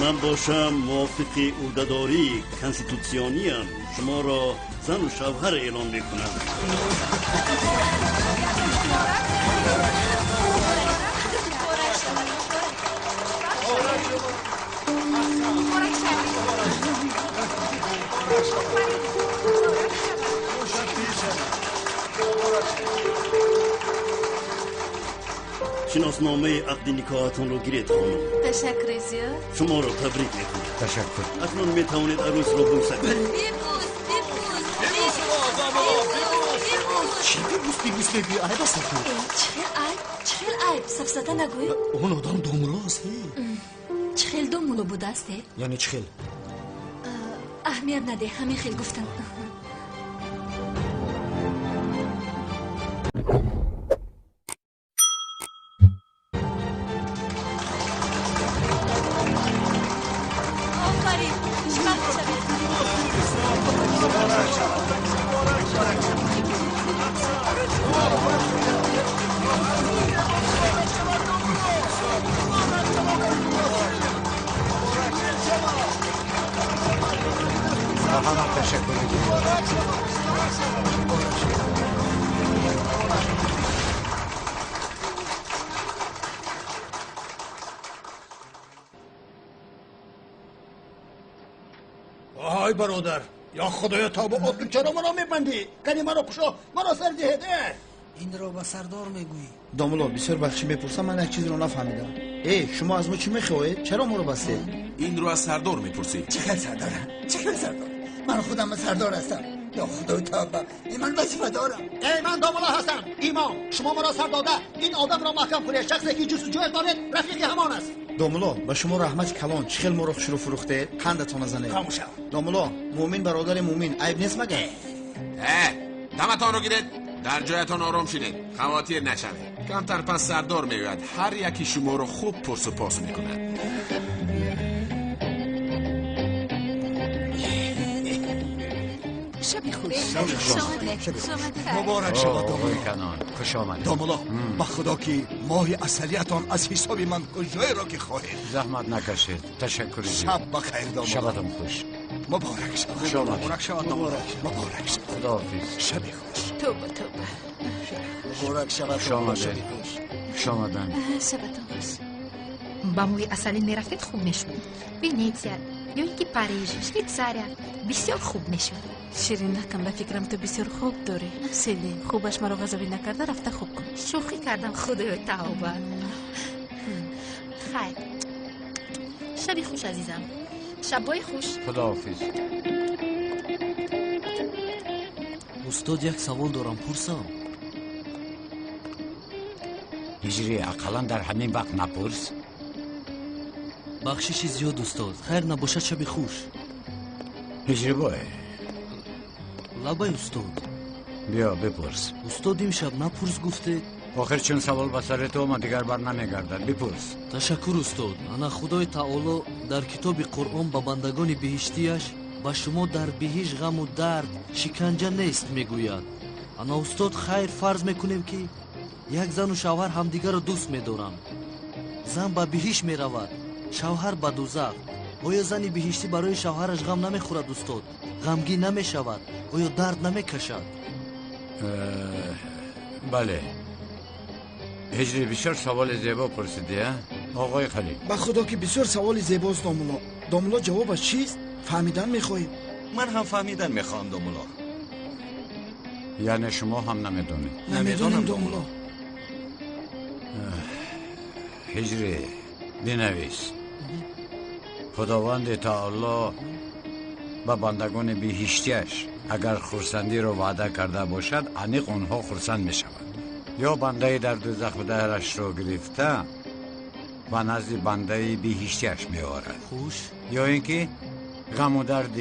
Speaker 4: من باشم موافق عهده‌داری کنستیتوسیونی ام، شما را زن و شوهر اعلام میکنم. شناسنامه عقد نکاحتان رو گیرید خانم.
Speaker 10: تشکر زیاد.
Speaker 4: شما رو تبریک میکنم.
Speaker 2: تشکر.
Speaker 4: اکنون میتوانید عروس رو بوسید.
Speaker 14: چی بیبوس ببی عیب است تو؟
Speaker 7: چخیل عیب سفسته نگوی؟
Speaker 14: اون آدم دوملاست
Speaker 7: چخیل دومولو بوده است؟
Speaker 14: یعنی چخیل؟
Speaker 7: اهمیت نده همین خیل گفتم.
Speaker 11: آهای برادر، یا خدایا تابعات چرا مرا میبندی؟ کنی مرا کشا، مرا سر دهده.
Speaker 15: این را با سردار میگویی؟
Speaker 14: داملا بسیار بخشی میپرسم، من یک چیز رو نفهمیدم. شما از ما چی میخواهید؟ چرا ما رو بسته؟
Speaker 6: این رو از سردار میپرسی؟
Speaker 1: چه سردارم؟ چه سردار؟ من خودم سردار هستم. یا خدای توبه، من وظیفه دارم.
Speaker 13: من داملا هستم. امام شما مرا سر داده این آدم را محکم کنید. شخصی که جستجوی دارید رفیق همان است.
Speaker 14: داملا با شما رحمت کلان چخیل مرا شروع فروخته قندتون نزنه.
Speaker 13: خاموش.
Speaker 14: داملا مومن برادر مومن عیب نیست مگه؟
Speaker 6: دمتان رو گیرید، در جایتان آرام شدید، خواتیر نشوید. کمتر پس سردار میگوید هر یکی شما رو خوب پرس و پاس میکنه.
Speaker 3: شبی خوش.
Speaker 12: مبارک شود
Speaker 2: آقای کنان، خوش آمد.
Speaker 12: داملا به خدا که ماه اصلیتان از حساب من کجای را که خواهید.
Speaker 2: زحمت نکشید. تشکر زیاد.
Speaker 12: شب بخیر داملا.
Speaker 2: شبتون خوش.
Speaker 12: مبارک شود.
Speaker 2: خوش آمد.
Speaker 14: مبارک شود داملا.
Speaker 12: مبارک شود.
Speaker 2: خداحافظ.
Speaker 12: شبی خوش.
Speaker 10: توبه توبه.
Speaker 12: مبارک شود.
Speaker 2: خوش آمده. خوش آمدن.
Speaker 10: شبتون خوش.
Speaker 3: با موی اصلی میرفتید خوب میشد. ونیزیا یا اینکه پاریژ، شویتزاریا بسیار خوب میشد.
Speaker 10: شیرین نکن، به فکرم تو بسیار خوب داری. سیلی خوبش مرا غضبی نکرده رفته خوب کن.
Speaker 3: شوخی کردم خدای توبه. خیر. شبی خوش عزیزم. شبای خوش.
Speaker 2: خداحافظ.
Speaker 15: استاد یک سوال دارم پرسم.
Speaker 2: هجری اقلا در همین وقت نپرس.
Speaker 15: بخششی زیاد استاد، خیر نباشد شب خوش.
Speaker 2: هجری بای
Speaker 15: لبای استاد
Speaker 2: بیا بپرس.
Speaker 15: استاد امشب نپرس گفته.
Speaker 2: آخر چون سوال به سر تو ما دیگر بر نمیگردد. بپرس.
Speaker 15: تشکر استاد. انا خدای تعالی در کتاب قرآن به بندگان بهشتیش با شما در بهشت غم و درد شکنجه نیست میگوید. انا استاد خیر فرض میکنیم که یک زن و شوهر همدیگر را دوست میدارند. زن به بهشت میرود، شوهر به دوزخ. آیا زن بهشتی برای شوهرش غم نمیخورد استاد؟ غمگین نمیشود؟ آیا درد نمیکشد؟
Speaker 2: بله. هجری بسیار سوال زیبا پرسیدی. آقای خلیل
Speaker 14: به خدا که بسیار سوال زیباست داملا. داملا جوابش چیست؟ فهمیدن میخواهید؟
Speaker 8: من هم فهمیدن میخوام داملا.
Speaker 2: یعنی شما هم نمیدونید؟
Speaker 14: نمیدونم داملا.
Speaker 2: هجری بنویس. خداوند تعالی به بندگان بهشتیش اگر خرسندی رو وعده کرده باشد انیق اونها خرسند می شود. یا بنده در دوزخ بدهرش رو گرفته و نزد بنده بهشتیش می آورد.
Speaker 15: خوش.
Speaker 2: یا اینکه غم و درد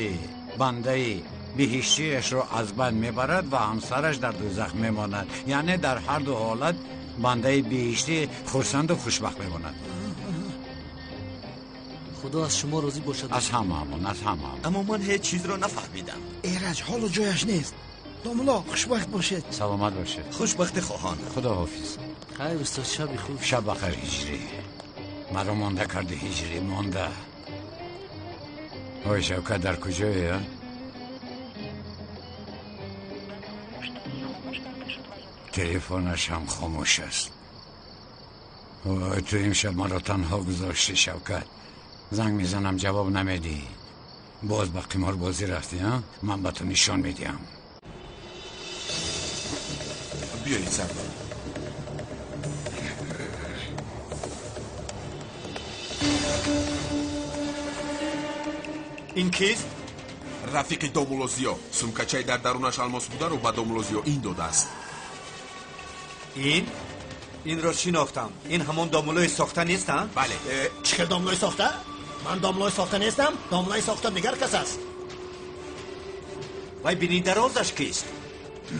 Speaker 2: بنده بهشتیش رو از بین می برد و همسرش در دوزخ می ماند. یعنی در هر دو حالت بنده بهشتی خرسند و خوشبخت می ماند.
Speaker 15: خدا از شما راضی باشد.
Speaker 2: از هممون.
Speaker 8: اما من هیچ چیز رو نفهمیدم.
Speaker 14: ایرج حال و جایش نیست. داملا خوشبخت باشید.
Speaker 2: سلامت باشید.
Speaker 8: خوشبخت خواهان.
Speaker 2: خداحافظ.
Speaker 15: خیر استاد شب خوب.
Speaker 2: شب بخیر هجری. مرا مانده کرده هجری مانده. آقای شوکت در کجایی ها؟ تلفنش هم خاموش است. تو امشب ما را تنها گذاشتی شوکت. زنگ میزنم جواب نمیدی. باز با قمار بازی رفتی ها؟ من به تو نشان میدیم.
Speaker 6: بیایید سردار.
Speaker 14: این کیست؟
Speaker 6: رفیق دومولوزیو. سومکچه‌ای در درونش الماس بوده رو به دومولوزیو این داده است.
Speaker 14: این را شناختم. این همون دامولوی ساخته نیستن؟
Speaker 6: بله.
Speaker 13: چیکار داملوی ساخته؟ من داملوی ساخته نیستم. داملوی ساخته دیگر کس است.
Speaker 14: وای بینی درازش کیست؟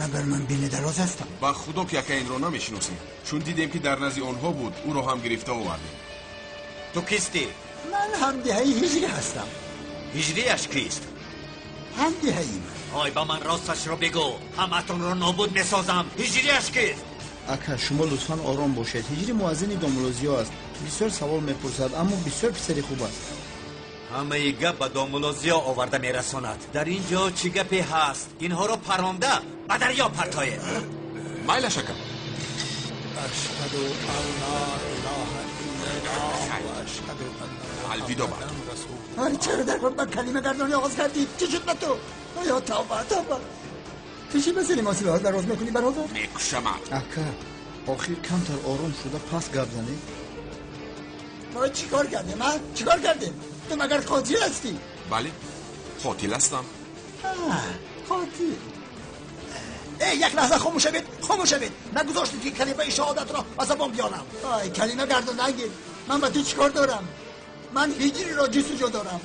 Speaker 1: مگر من بینی دراز هستم؟
Speaker 6: با خدا که یکی این رو نمیشناسیم. چون دیدیم که در نزد آنها بود او رو هم گرفته آوردیم.
Speaker 14: تو کیستی؟
Speaker 1: من همدیهی هجری هستم.
Speaker 14: هجریش کیست؟
Speaker 1: همدیهی من.
Speaker 14: آی با من راستش رو بگو. همتون رو نابود میسازم. هجریش کیست؟
Speaker 8: اکا شما لطفاً آرام باشید. هجری موازن دامولوزیو است. بسیار سوال میپرسد اما بسیار پسری خوب است.
Speaker 14: همه گپ به دامولوزیو آورده میرساند. در اینجا چی گپی هست؟ اینها رو پرانده به دریا پرتاید.
Speaker 6: مایل شکر.
Speaker 13: اشهد ان لا اله الا الله و اشهد ان
Speaker 6: الویدا بعد.
Speaker 1: چرا در با کلمه گردانی آغاز کردی؟ چی شد به تو؟ یا توبه. تو چی مثل ماسی رو دراز میکنی برادر؟
Speaker 6: میکشم.
Speaker 8: اکا آخر کمتر آرام شده پس گپ زنی.
Speaker 1: تو چیکار کردیم ها؟ چیکار کردیم؟ تو مگر قاتل هستی؟
Speaker 6: بله قاتل هستم.
Speaker 1: قاتل. یک لحظه خاموش شوید. خاموش شوید. نگذاشتید که کلمه شهادت را از زبان بیارم. کلمه گردون نگیر. من با تو چیکار دارم؟ من هجری را جستجو دارم.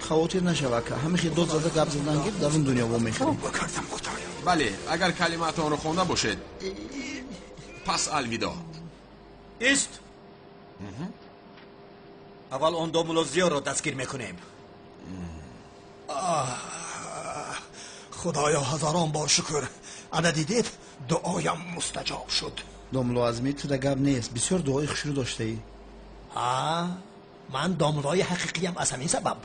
Speaker 8: خاطر نشوه که همه خیلی دو زده گپ زدن گیر در اون دنیا با میخوریم.
Speaker 1: بکردم خدایا.
Speaker 6: بله اگر کلماتان رو خونده باشید پس الویدا.
Speaker 14: است. اول اون دامولوزیو رو دستگیر میکنیم.
Speaker 13: خدایا هزاران بار شکر. انا دیدید دعایم مستجاب شد.
Speaker 8: دامولو ازمی تو در گپ نیست. بسیار دعای خوشی رو داشته ای.
Speaker 13: من دامولوی حقیقیم از همین سبب.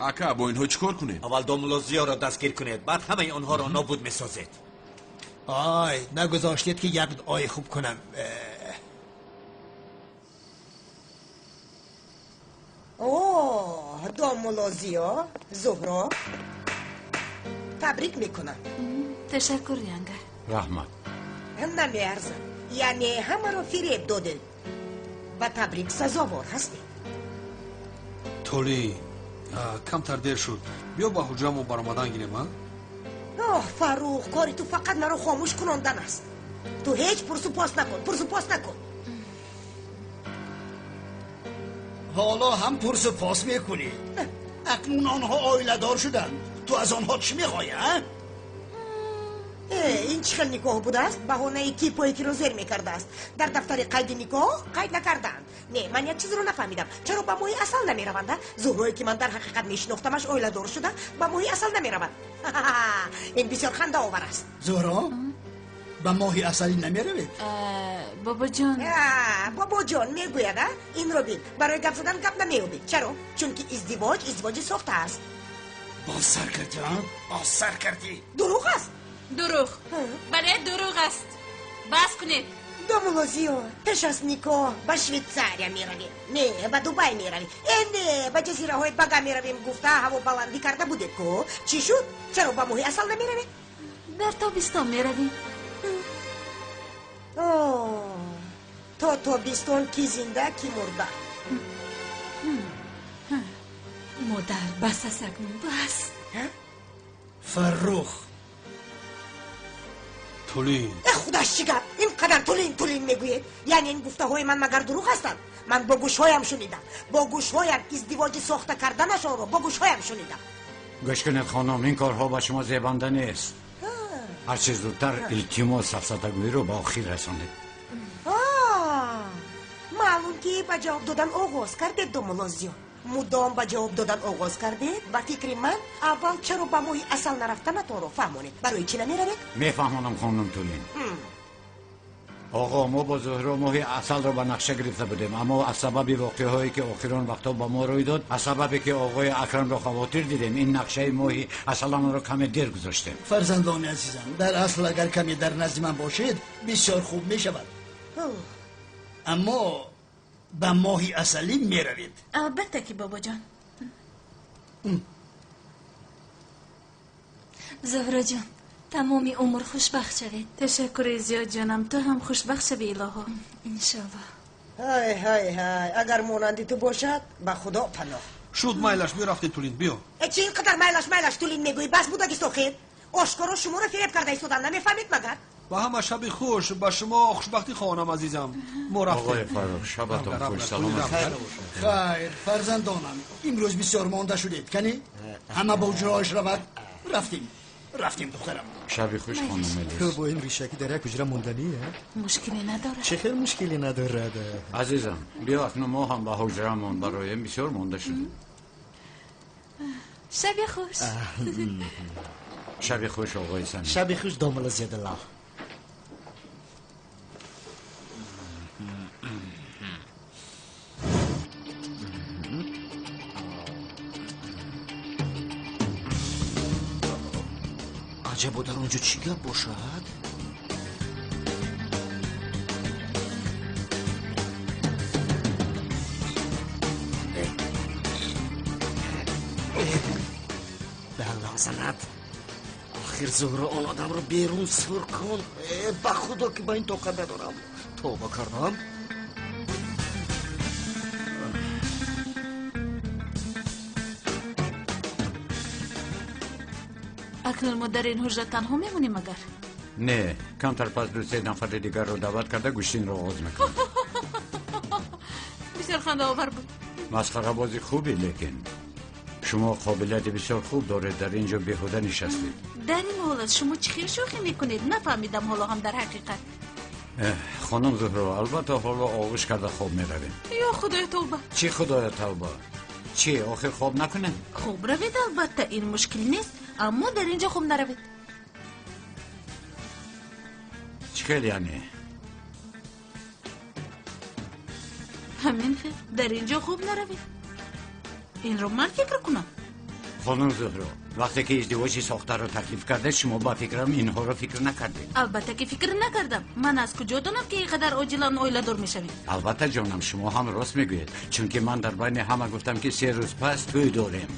Speaker 6: اکا با اینها چیکار کنیم؟
Speaker 14: اول دامولوزیو رو دستگیر کنید بعد همه آنها رو نابود میسازید.
Speaker 13: نگذاشتید که یک دعای خوب کنم.
Speaker 5: دامولوزیو زهرا تبریک میکنم.
Speaker 10: تشکر ینگه.
Speaker 2: رحمت.
Speaker 5: نمیارزم. یعنی همه رو فریب داده. و تبریک سزاوار هستی.
Speaker 16: تولی کمتر دیر شد. بیا با حجرمو برآمدن گیریم ها؟
Speaker 5: فاروق کاری تو فقط مرا خاموش کنندن است. تو هیچ پرسپاس نکن.
Speaker 13: حالا هم پرسپاس میکنی. اکنون آنها آیله دار شدن. تو از آنها چی میخوایی ها؟
Speaker 5: این چه نکاح بوده است؟ بهانه تیپویی که رو زیر میکرده است. در دفتر قید نکاح قید نکردند. نه من یک چیز رو نفهمیدم. چرا با ماهی اصل نمیروند؟ زهرایی که من در حقیقت میشناختمش آیله دار شده با ماهی اصل نمیروند. این بسیار خنده آور است.
Speaker 13: زهرا با ماهی اصلی نمیروید؟
Speaker 10: بابا جان
Speaker 5: میگوید این رو بین برای گپ زدن گپ نمیوبید. چرا؟ چون که ازدواج ساخته است.
Speaker 13: باز سر کردی.
Speaker 5: دروغ است.
Speaker 10: بله دروغ است. بس کنید.
Speaker 5: دامولوزیو پیش از نکاح به شویتزاریا میرویم. نه به دوبای میرویم. نه به جزیره های بگا میرویم. گفته هوا بلندی کرده بوده که چی شد؟ چرا با ماهی اصل نمیرویم؟
Speaker 10: در تابستان میرویم.
Speaker 5: تا تابستان کی زنده کی مرده.
Speaker 7: مادر بس است اکنون بس.
Speaker 13: فروخ
Speaker 16: تولی
Speaker 5: خودش چی گفت؟ اینقدر تولین میگوید؟ یعنی این گفته های من مگر دروغ هستند؟ من با گوشهایم شنیدم. با گوشهایم ازدواج ساخته کردنشان رو با گوشهایم شنیدم.
Speaker 2: گوش کنید خانم این کارها با شما زیبنده نیست. هر چیز زودتر التماس سفسطه‌گویی رو با آخر رسانید.
Speaker 5: معلوم که با جواب دادن آغاز کرده دامولوزیو. مدام با جواب دادن آغاز کرده. با فکر من اول چرا با ماهی اصل نرفتن تو رو فهمونید. برای چی نمیروید؟
Speaker 2: میفهمانم خانم تولین. آقا ما با زهرا ماهی اصل رو به نقشه گرفته بودیم، اما از سبب واقعه هایی که آخران وقتا با ما روی داد، از سببی که آقای اکرم را خواطر دیدیم، این نقشه ماهی اصلا آن را کمی دیر گذاشتیم.
Speaker 13: فرزندان عزیزم، در اصل اگر کمی در نزد من باشید بسیار خوب می شود. اما به ماهی اصلی می روید.
Speaker 10: البته که بابا جان.
Speaker 7: زهرا جان، تمامی عمر خوشبخت شوید.
Speaker 10: تشکر زیاد جانم، تو هم خوشبخت شوی الها.
Speaker 7: انشالله.
Speaker 5: های های های، اگر مانندی تو باشد به خدا پناه.
Speaker 16: شد مایلش بیا رفتین تولین بیا.
Speaker 5: چی اینقدر مایلش تولین میگویی؟ بس بود اگه سوخید آشکارا شما رو فریب کرده ایستادن، نمیفهمید مگر؟
Speaker 16: با همه شب خوش، با شما خوشبختی خواهانم عزیزم. ما رفتیم.
Speaker 2: آقای فرخ شبتون خوش، سلامت.
Speaker 13: خیر فرزندانم، امروز بسیار مانده شدید کنی؟ همه با اجراش رود. رفتیم دخترم.
Speaker 2: شبی خوش خانم
Speaker 14: تو
Speaker 2: ملیس.
Speaker 14: با این ریشکی در یک حجره موندنیه؟
Speaker 10: مشکلی نداره.
Speaker 14: چه خیلی مشکلی نداره.
Speaker 2: عزیزم بیا اکنون ما هم با حجرمون برای بسیار مونده شدیم.
Speaker 10: شبی خوش.
Speaker 2: شبی خوش آقای سمی.
Speaker 14: شبی خوش دامل زیاد الله.
Speaker 13: عجب در اونجا چی گپ باشد؟
Speaker 14: به الله زند. آخر زهره آن آدم رو بیرون سر کن. به خدا که با این طاقت ندارم. توبه کردم.
Speaker 10: اکنون ما در این حجره تنها میمونیم مگر؟
Speaker 2: نه، کمتر پس دو سه نفر دیگر رو دعوت کرده گوشتین رو آغاز میکنه.
Speaker 10: بسیار خنده آور بود.
Speaker 2: مسخره بازی خوبی، لیکن شما قابلیت بسیار خوب دارید در اینجا بیهوده نشستید.
Speaker 10: در این حالت شما چی خیلی شوخی میکنید؟ نفهمیدم حالا هم در حقیقت.
Speaker 2: خانم زهرا البته حالا آغوش کرده خواب میرویم.
Speaker 10: یا خدای توبه.
Speaker 2: چی خدای توبه؟ چی آخر خواب نکنه؟
Speaker 10: خوب روید البته، این مشکل نیست، اما در اینجا خوب نروید.
Speaker 2: چی خیلی یعنی؟
Speaker 10: همین خیلی در اینجا خوب نروید. این رو من فکر کنم.
Speaker 2: خانم زهرا وقتی که ازدواج ساخته رو تکلیف کرده شما با فکرم اینها رو فکر نکردید.
Speaker 10: البته که فکر نکردم. من از کجا دانم که اینقدر عاجلانه اویله‌دار میشوید؟
Speaker 2: البته جانم شما هم راست میگویید، چون که من در بین همه گفتم که 3 روز پس توی داریم.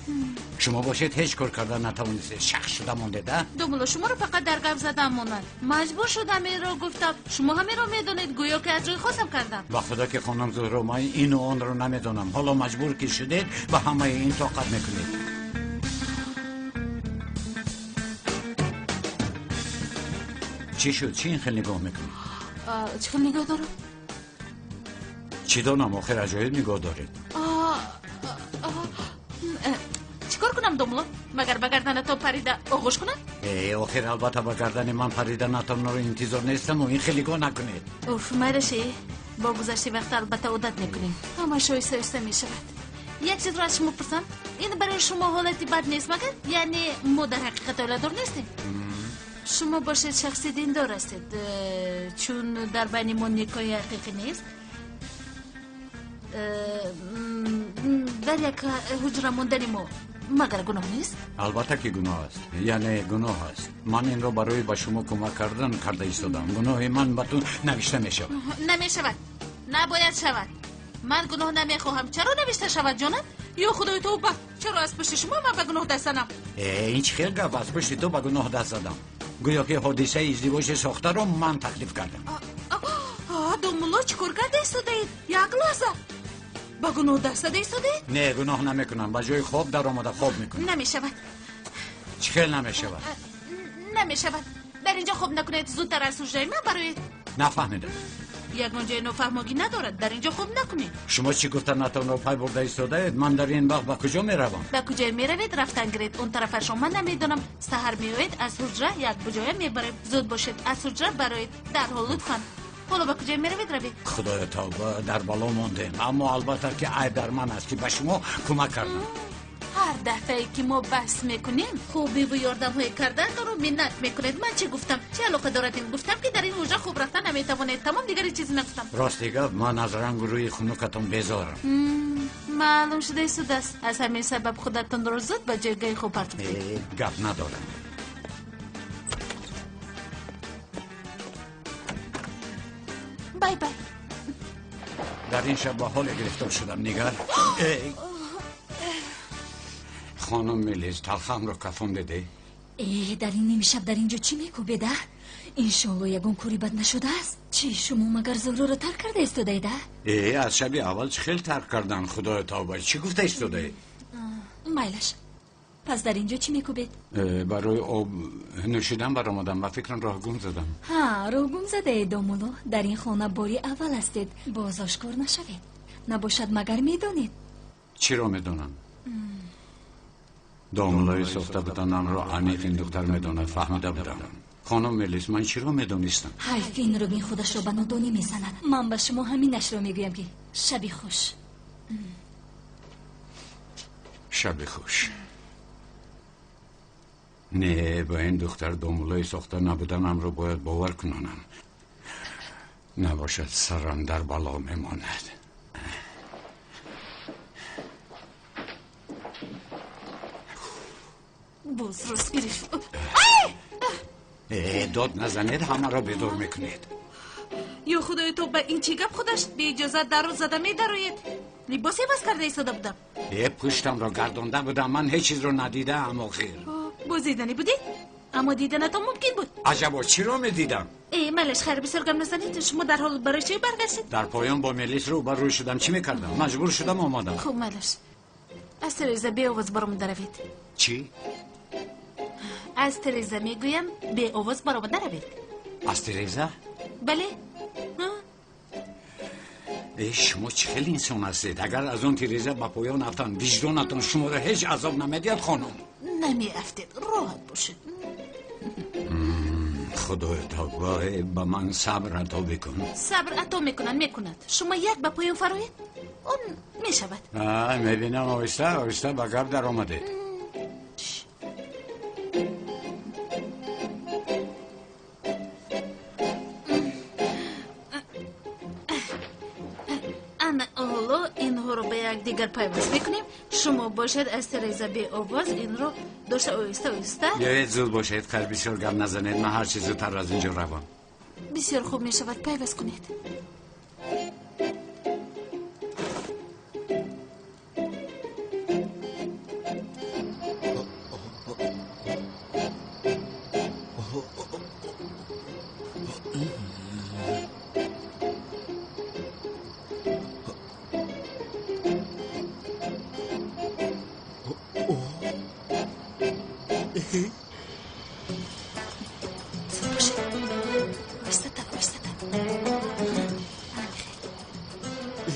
Speaker 2: شما باشید هیچ کار کردن نتوانید، شخص شده مونده ده.
Speaker 10: دوملا شما رو فقط در گپ زدم مونند. مجبور شدم این رو گفتم. شما همین رو میدونید، گویا که از روی خواستم کردم.
Speaker 2: با خدا که خانم زهرا من این و آن رو نمیدونم، حالا مجبور که شدید و همه این طاقت میکنید. چی شد؟ چی این خیلی نگاه میکنی؟
Speaker 10: چی خیلی نگاه دارم؟
Speaker 2: چی دانم آخر عجایب نگاه دارید؟
Speaker 10: چی کار کنم دوملا؟ مگر به گردنتان پریده آغوش کنم؟
Speaker 2: آخر البته به گردن من پریدنتان رو انتظار نیستم و این خیلی گاه نکنید.
Speaker 10: اوف میرشی با گذشته وقت البته عادت میکنیم، همه شایسته ایسته میشود. یک چیز رو از شما پرسم، این برای شما حالتی بد نیست مگر؟ یعنی ما در حقیقت اولادار نیستیم؟ شما باشید شخصی دیندار هستید، چون در بین ما نکاح حقیقی نیست. در یک حجره موندن ما مگر گناه نیست؟
Speaker 2: البته که گناه است، یعنی گناه است. من این رو برای به شما کمک کردن کرده ایستادم. گناه من به تو نوشته می شود.
Speaker 10: نمی شود، نباید شود. من گناه نمی خواهم. چرا نوشته شود جانم؟ یا خدای توبه، چرا از پشت شما من به گناه دست زدم؟
Speaker 2: این چه خیلی گفت از پشت تو به گناه دست زدم؟ گویا که حادثه ازدواج ساخته رو من تکلیف کردم.
Speaker 10: دوملا چی کار کرده ایستاده اید؟ یک لحظه با گناه دست زده ایستاده اید؟
Speaker 2: نه گناه نمی کنم، به جای خواب در آمده خواب میکنم.
Speaker 10: نمی شود.
Speaker 2: چی خیلی نمی شود؟
Speaker 10: نمی شود. در اینجا خواب نکنید، زودتر از حجره من برایید.
Speaker 2: نفهمیدم.
Speaker 10: یگان جای نفهمگی ندارد، در اینجا خوب نکنید.
Speaker 2: شما چی گفتن نتان رو پای برده ایستاده اید؟ من در این وقت به کجا میروم؟
Speaker 10: به کجا میروید؟ رفتن گرید اون طرف شما نمیدونم. سحر میوید از حجره یک بجای میبریم. زود باشید از حجره برایید. در حال لطفا. حالا به کجا میروید روید؟
Speaker 2: خدای توبه در بالا موندیم، اما البته که عیب در من است که به شما کمک کردم.
Speaker 10: هر دفعه که ما بحث میکنیم خوبی و یاردم های کردن رو منت میکنید. من چی گفتم؟ چه علاقه دارد؟ گفتم که در این اوجا خوب رفتن نمیتوانید. تمام دیگری چیزی نگفتم.
Speaker 2: راستی گفت من از رنگ روی خنوکتون بیزارم.
Speaker 10: معلوم شده سود است. از همین سبب خودتون رو زود به جایگاه خوب پرت کنید.
Speaker 2: گپ ندارم.
Speaker 10: بای بای.
Speaker 2: در این شب با حال گرفتار شدم نگر. خانم میلیز تلخم رو کفون بده.
Speaker 7: در این نیم شب در اینجا چی میکوبیده؟ انشالله یگون کوری بد نشده است. چی شما مگر زهره رو ترک کرده استودایده؟
Speaker 2: از شب اول خیلی ترک کردن. خدای توبه. چی گفته استوده؟
Speaker 7: مایلش. پس در اینجا چی میکوبید؟
Speaker 2: برای آب نوشیدن برآمدم و فکرم راه گم زدم.
Speaker 7: راه گم زده دومولو. در این خانه باری اول هستید. باز آشکار نشوید. نباشد مگر میدونید؟
Speaker 2: چی رو میدونم؟ دومولوی ساخته بودنم رو عمیق این دختر میدونه. فهمیده بودم. خانم ملیس من چی رو میدونستم؟
Speaker 7: حیف این رو خودش رو به نادانی میزند. من به شما همینش رو میگویم که شبی خوش.
Speaker 2: شبی خوش. نه با این دختر دومولوی ساخته نبودنم رو باید باور کنم. نباشد سرم در بالا میماند.
Speaker 10: باز روز گریش.
Speaker 2: داد نزنید همه را بیدار میکنید.
Speaker 10: یا خدای تو به این چی گپ خودش به اجازت در رو زده میدروید. لباسی بس کرده ایستاده بودم.
Speaker 2: پشتم را گردانده بودم. من هیچ چیز رو ندیدم آخر.
Speaker 10: بازیدنی بودی؟ اما دیدنتان ممکن بود.
Speaker 2: عجبا چی رو میدیدم؟
Speaker 10: ملش خیر بسیار گم نزنید. شما در حال برای چی برگشتید؟
Speaker 2: در پایان با ملیس رو برو شدم. چی میکردم؟ مجبور شدم آمادم.
Speaker 10: خوب ملش از تریزا بی آواز برام دروید.
Speaker 2: چی؟
Speaker 10: از تریزا میگویم بی آواز برام دروید.
Speaker 2: از تریزا؟
Speaker 10: بله.
Speaker 2: شما چه خیلی انسان هستید. اگر از اون تریزا با پایان افتن وجدانتون شما را هیچ عذاب نمیدید خانم؟
Speaker 10: نمی افتید راحت باشید.
Speaker 2: خدای توبه با من صبر عطا بکن.
Speaker 10: صبر عطا میکند. شما یک با پایان فروید اون میشود.
Speaker 2: میبینم آهسته با گپ در آمده.
Speaker 10: حالا اینها رو به یک دیگر پیوست میکنیم. شما باشد از تریزا بی آواز این رو داشته آهسته.
Speaker 2: بیایید زود باشید. خیلی بسیار گپ نزنید. من هر چیز زودتر از اینجا روم.
Speaker 10: بسیار خوب میشود پیوست کنید.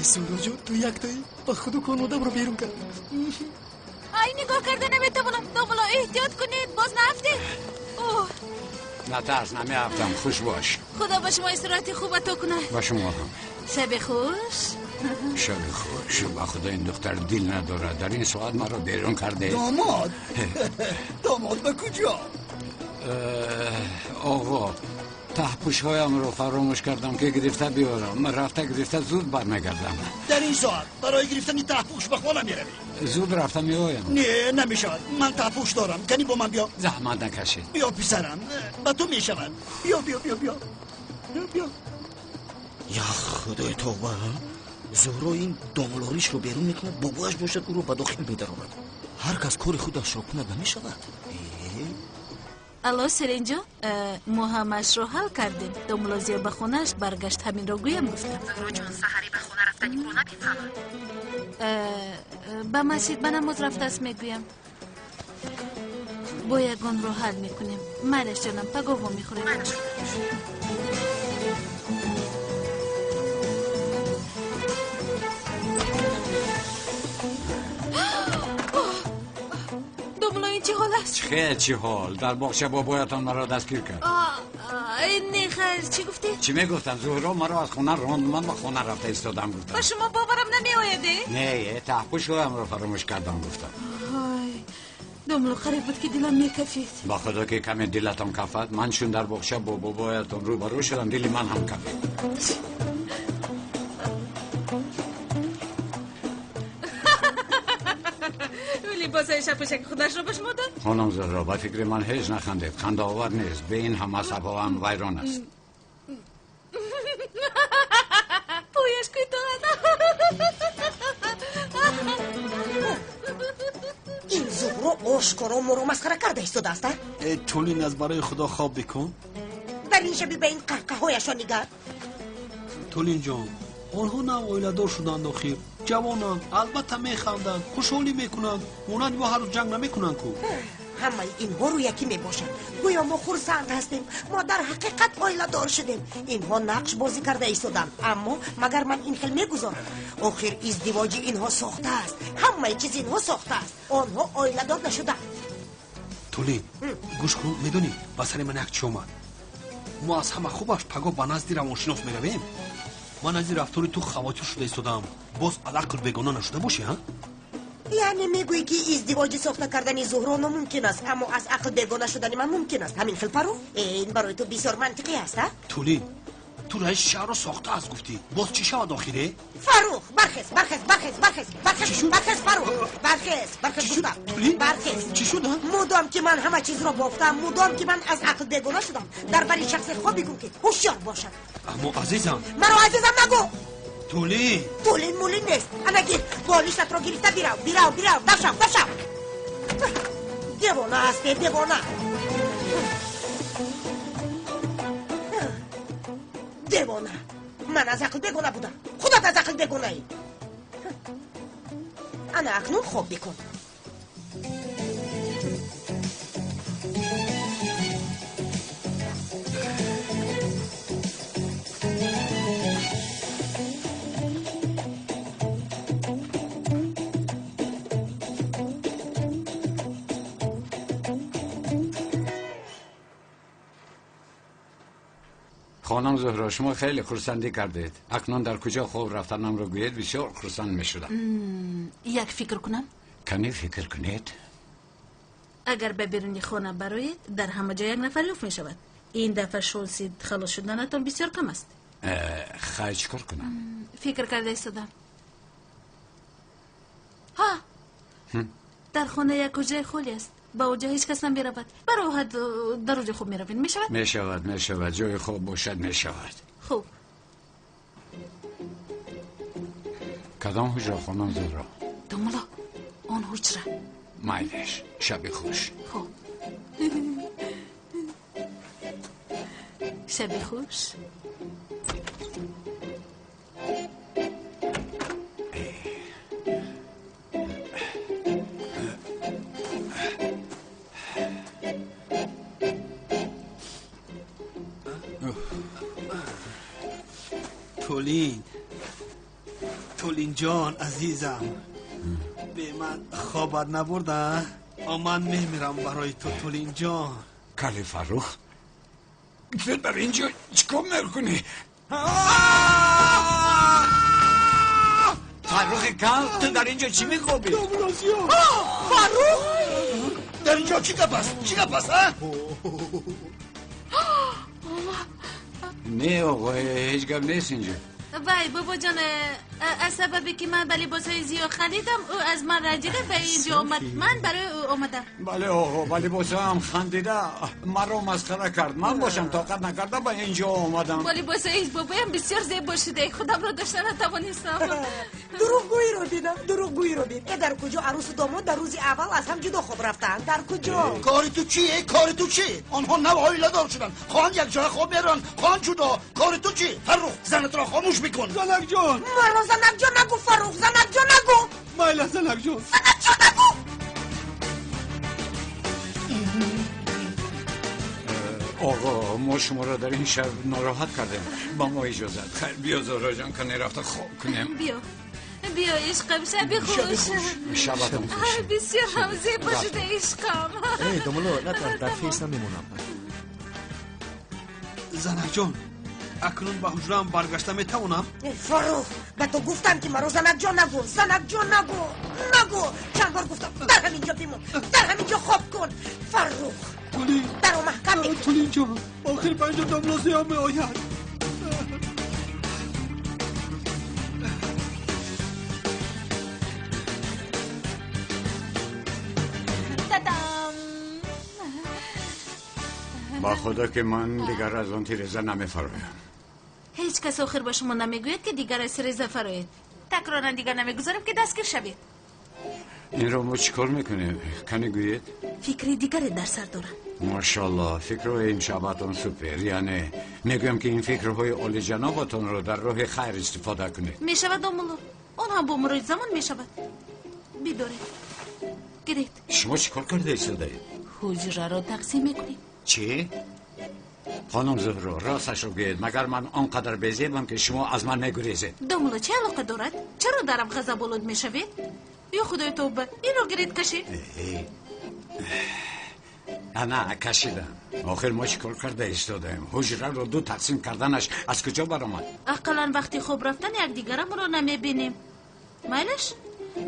Speaker 1: زهره جون تو یک تایی با خودو کن آدم رو بیرون کرد.
Speaker 10: نگاه کرده نمیتونم. دومولو احتیاط کنید باز نفتید.
Speaker 2: نترس نمیافتم. خوش باش.
Speaker 10: خدا با شما استراحتی خوب تو کنه.
Speaker 2: با شما هم.
Speaker 10: شب خوش.
Speaker 2: شب خوش. با خدا این دختر دل نداره. در این ساعت ما رو بیرون کرده.
Speaker 1: داماد به کجا؟
Speaker 2: آقا تحپوش هایم رو فراموش کردم که گرفته بیارم. من رفته گرفته زود برمیگردم.
Speaker 1: در این ساعت برای گرفتن تحپوش به خانه میروی؟
Speaker 2: زود رفته میایم.
Speaker 1: نه نمیشود. من تحپوش دارم. کنی با من بیا.
Speaker 2: زحمت نکشید.
Speaker 1: بیا پسرم با تو میشود. بیا.
Speaker 14: یا خدای توبه. زهره این دامولوریش رو بیرون میکنه. باباش باشد او رو به داخل میدراند. هر کس کار خودش را کنه نمیشود.
Speaker 10: الو سرینجو ما همش رو حل کردیم. دومولوزیا به خونش برگشت. همین رو گویم گفتم.
Speaker 3: زهره جون سحری به خونه رفتنی رو نمیفهمم.
Speaker 10: به مسجد به نماز رفته است میگویم. با یگان رو حل میکنیم. مالش جانم پگاوا میخوریم. دومولو چی حال است؟
Speaker 2: خیلی چی حال. در باغچه بابایتان مرا دستگیر کرد.
Speaker 10: نه خیر چی گفتی؟
Speaker 2: چی میگفتم؟ زهره مرا از خونه راند. من با خونه رفته ایستادم گفتم.
Speaker 10: با شما باورم نمی آیده؟
Speaker 2: نه تحپوش هایم را فراموش کردم گفتم.
Speaker 10: دملو خراب بود که دلم میکفید.
Speaker 2: با خدا که کمی دلتان کفت، من چون در بخشه با بابایتون رو برو شدم، دلی من هم کفید.
Speaker 10: لباسایش پوشک خودش رو بش مادر؟
Speaker 2: خانم زهرا با فکر من هیچ نخندید، خنده آور نیست، به این هم عصبا هم ویران است.
Speaker 10: پویش که تو
Speaker 5: این زهرا آشکارا مرا مسخره کرده ایستاده است.
Speaker 12: تولین از برای خدا خواب بکن.
Speaker 5: در این شبی به این قهقه‌هایشان نگر.
Speaker 16: تولین جان، آنها نه اویله‌دار شدند آخر. جوانند، البته میخندند، خوشحالی میکنند، مونند و هر روز جنگ نمیکنند کو.
Speaker 5: همه اینها رو یکی میباشند. گویا ما خرسند هستیم، ما در حقیقت اویله دار شدیم. اینها نقش بازی کرده ایستادند، اما مگر من این خیل میگذارم؟ آخر ازدواج اینها ساخته است، همه چیز اینها ساخته است. آنها اویله دار نشدند.
Speaker 16: تولین، گوش کن، میدونی با سر من یک چی اومد. ما از همه خوبش پگاه با نزدی روانشناس میرویم. من از این رفتاری تو خواتیر شده ایستادم، باز علاقل بگانه نشده باشی ها؟
Speaker 5: یعنی میگویی که ازدواج ساخته کردن زهرا ناممکن است، اما از عقل بیگانه شدن من ممکن است. همین خیل فرو؟ این برای تو بسیار منطقی است.
Speaker 16: تولین، تو رئیس شهر رو ساخته از گفتی، باز چی شود آخره؟
Speaker 5: فروخ، برخیز فروخ، برخیز گفتم، برخیز.
Speaker 16: چی شد؟
Speaker 5: مدام که من همه چیز را بافتم، مدام که من از عقل بیگانه شدم، در برای شخص خوب بگو که هوشیار باشد.
Speaker 16: اما عزیزم،
Speaker 5: مرا عزیزم نگو.
Speaker 16: تولین
Speaker 5: مولین نیست. انا گیر، بالیشت را گرفته بیراو، دفشم. دیوانه هستی، دیوانه. من از عقل بیگانه بودم، خودت از عقل بیگانه ای. انا اکنون خوب بکن.
Speaker 2: خانم زهرا، شما خیلی خرسندی کردید. اکنون در کجا خواب رفتنم رو گوید بسیار خرسند می شدم.
Speaker 10: یک فکر کنم.
Speaker 2: کنی فکر کنید؟
Speaker 10: اگر به بیرونی خانه برایید، در همه جا یک نفر لوف می شود. این دفعه شانسی خلاص شدنتان بسیار کم است.
Speaker 2: خواهی چکار کنم؟
Speaker 10: فکر کرده ایستادم. ها، در خانه یک کجای خالی است. با اوجه هیچ کس نمی رود. برای در اوجه خوب می روید. می شود؟
Speaker 2: می شود. جای خوب باشد می شود.
Speaker 10: خوب.
Speaker 2: کدام حجره خانم زهرا؟
Speaker 10: دملا، آن حجره.
Speaker 2: مایلش، شب خوش.
Speaker 10: خوب. شب خوش.
Speaker 16: تولین جان عزیزم، به من خوابت نبرده؟ من میمیرم برای تو تولین جان.
Speaker 2: کلی فروخ، تو در اینجا چکار میکنی؟ فروخ کم، تو در اینجا چی میخوابی؟
Speaker 5: فروخ؟
Speaker 12: در اینجا چی گپ است؟
Speaker 2: نه آقا، هیچ گپ نیست اینجا.
Speaker 10: وای بابا جان، از سببی که من بلی باسای زیاد خریدم، او از من رنجیده به اینجا آمد. من برای او آمدم.
Speaker 2: بله آقا، بلی باسای هم خندیده مرا مسخره کرد. من باشم طاقت نکرده به اینجا آمدم.
Speaker 10: بلی باسای بابایم بسیار زیبا شده، خودم رو داشته نتوانستم.
Speaker 5: دروغگویی رو بین. در کجا عروس و داماد در روز اول از هم جدا خواب رفتن؟ در کجا؟
Speaker 12: کاری تو چی؟ آنها نه اویله دار شدن، خواهند یک جای خواب میرن، خواهند جدا. کاری تو چی؟ فروخ، زنت را خاموش بکن.
Speaker 16: زنک جان،
Speaker 5: مرا زنک جان نگو فروخ، زنک جان نگو.
Speaker 16: مایلا زنک جان
Speaker 5: نگو.
Speaker 2: آقا، ما شما را در این شب ناراحت کردیم. با ما اجازت. خیر بیا زهرا جان، کنی رفته خواب کنیم.
Speaker 10: بیا عشقم، شب خوش.
Speaker 2: شبتون خوش.
Speaker 10: بسیار هم زیبا شده عشقم.
Speaker 15: دمولو نتر در فیس نمیمونم.
Speaker 16: زنک جان، акнун ба ҳуҷраам баргашта метавонам?
Speaker 5: فاروق به تو گفتم که مرا زنک جان نگو زنک جان نگو چند بار گفتم در همینجا بیمون در همینجا خواب کن فاروق
Speaker 16: تولی
Speaker 5: در و محکم بگیر
Speaker 16: تولی جان آخر پنجا داملازی ها می آید
Speaker 2: با خدا که من دیگر از آن تیرزه نمیفرایم.
Speaker 10: هیچ کس آخر با شما نمیگوید که دیگر از تیرزه فراید. تکرارا دیگر نمیگذارم که دستگیر شوید.
Speaker 2: این رو ما چیکار میکنیم؟ کنی گوید؟
Speaker 10: فکری دیگری در سر دارم.
Speaker 2: ماشاءالله فکرهای این شباتون سوپر. یعنی میگویم که این فکرهای عالی جنابتون رو در راه خیر استفاده کنید.
Speaker 10: میشود دامولو. اون هم با مرور زمان میشود. بیدارید. گرید.
Speaker 2: شما چیکار کرده ایستاده؟
Speaker 10: حجره را تقسیم میکنیم.
Speaker 2: چی؟ خانم زهرا راستش رو بگید مگر من آنقدر بی‌زیبم که شما از من نگریزید؟
Speaker 10: دامولو چه علاقه دارد؟ چرا درم غضب آلود میشوید؟ یا خدای توبه این رو گرید کشید؟
Speaker 2: نه کشیدم. آخر ما چیکار کرده ایستادیم؟ حجره رو دو تقسیم کردنش از کجا برآمد؟
Speaker 10: اقلا وقتی خوب رفتن یک دیگرم رو نمیبینیم. میلش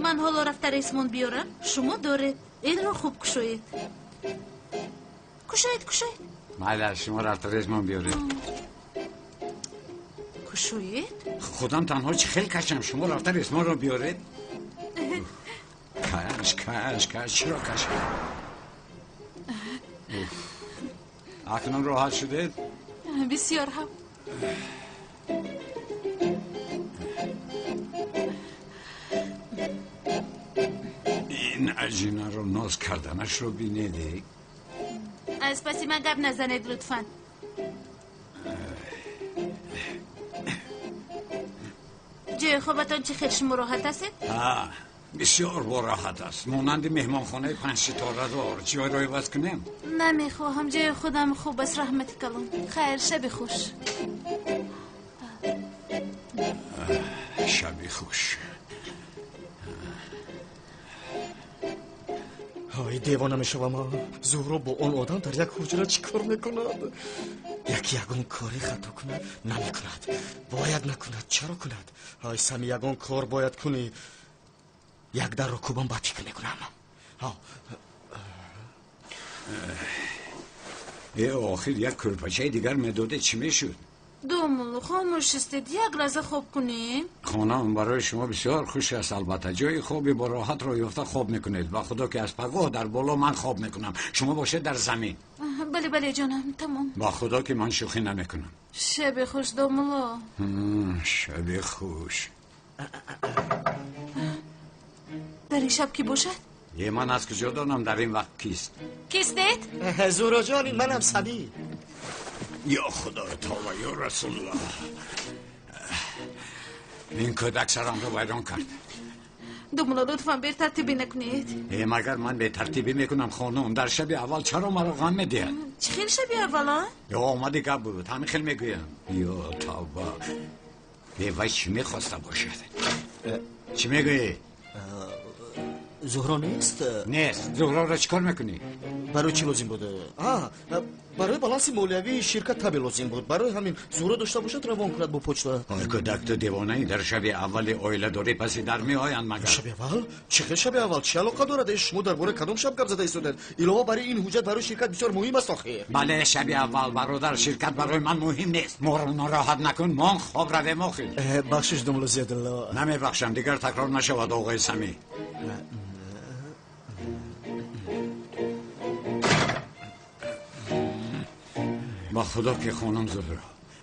Speaker 10: من حالا رفته ریسمون بیارم شما دارید این رو خوب کشوید. کشوید
Speaker 2: مالا شما رفت ریزمان بیارید.
Speaker 10: کشوید؟
Speaker 2: خودم تنها چی خیلی کشم شما رفت ریزمان رو بیارید. کش چرا کش؟ اکنون راحت شدید؟
Speaker 10: بسیار هم.
Speaker 2: این عجینه رو ناز کردنش رو بینیدی؟
Speaker 10: از پسی من گپ نزنید لطفاً. جای خوابتان چه خیلی شما راحت هستید؟
Speaker 2: بسیار با راحت است. مانند مهمانخانه 5 ستاره دار. جای رو عوض کنیم؟
Speaker 10: نمیخواهم جای خودم خوب است رحمت کلام. خیر شب خوش.
Speaker 2: شب خوش.
Speaker 14: های دیوانه میشوم. زهرا با اون آدم در یک حجره چی کار میکند؟ یکون کاری خطا کند نمیکند. باید نکند. چرا کند؟ های سمی یکون کار باید کنی. یک در رو کوبم باید فکر میکنم.
Speaker 2: آخر یک کرپچه دیگر مداده چی میشد؟
Speaker 10: دومولو خاموش استید یک لحظه خوب کنیم.
Speaker 2: خانم برای شما بسیار خوش است. البته جای خوبی با راحت رو یافته خواب میکنید. با خدا که از پگاه در بالا من خواب میکنم شما باشید در زمین.
Speaker 10: بله جانم تمام.
Speaker 2: با خدا که من شوخی نمیکنم.
Speaker 10: شب خوش دومولو.
Speaker 2: شب خوش.
Speaker 10: در این شب کی باشد؟
Speaker 2: یه من از کجا دانم در این وقت کیست؟
Speaker 10: کیستید؟
Speaker 14: زهرا جان منم سبی.
Speaker 2: یا خدا توبه یا رسول الله. این کودک سرم رو ویران کرد.
Speaker 10: دومولو لطفاً بیر ترتیبی نکنید.
Speaker 2: مگر من به ترتیبی میکنم خانم؟ در شب اول چرا مرا غم میدید؟
Speaker 10: چه خیلی شبی اولا؟
Speaker 2: یا آمده گپ بود همین خیلی میگویم. یا توبه. وای چی میخواسته باشد؟ چی میگویی؟
Speaker 14: زهرا نیست؟
Speaker 2: نیست. زهرا را چیکار میکنی؟
Speaker 14: برای چی لازم بوده؟ برای بالانس مالیوی شرکت تبع لازم بود. برای همین زهرا داشته باشد روان کند با پچتا.
Speaker 2: کودک تو دیوانه ای در شب اول اویله داری پسی در میآیند مگر؟
Speaker 14: شب اول؟ چه شب اول؟ چه علاقه دارد؟ شما درباره کدام شب گپ زده ایستادید؟ علاوه برای این حجت برای شرکت بسیار مهم است آخر.
Speaker 2: بله شب اول برادر شرکت برای من مهم نیست. ما رو ناراحت نکن. من خواب رویم آخر.
Speaker 14: بخشش دومولو زیادالله.
Speaker 2: نمیبخشم دیگر تکرار نشود آقای سمی. با خدا که خانم زهرا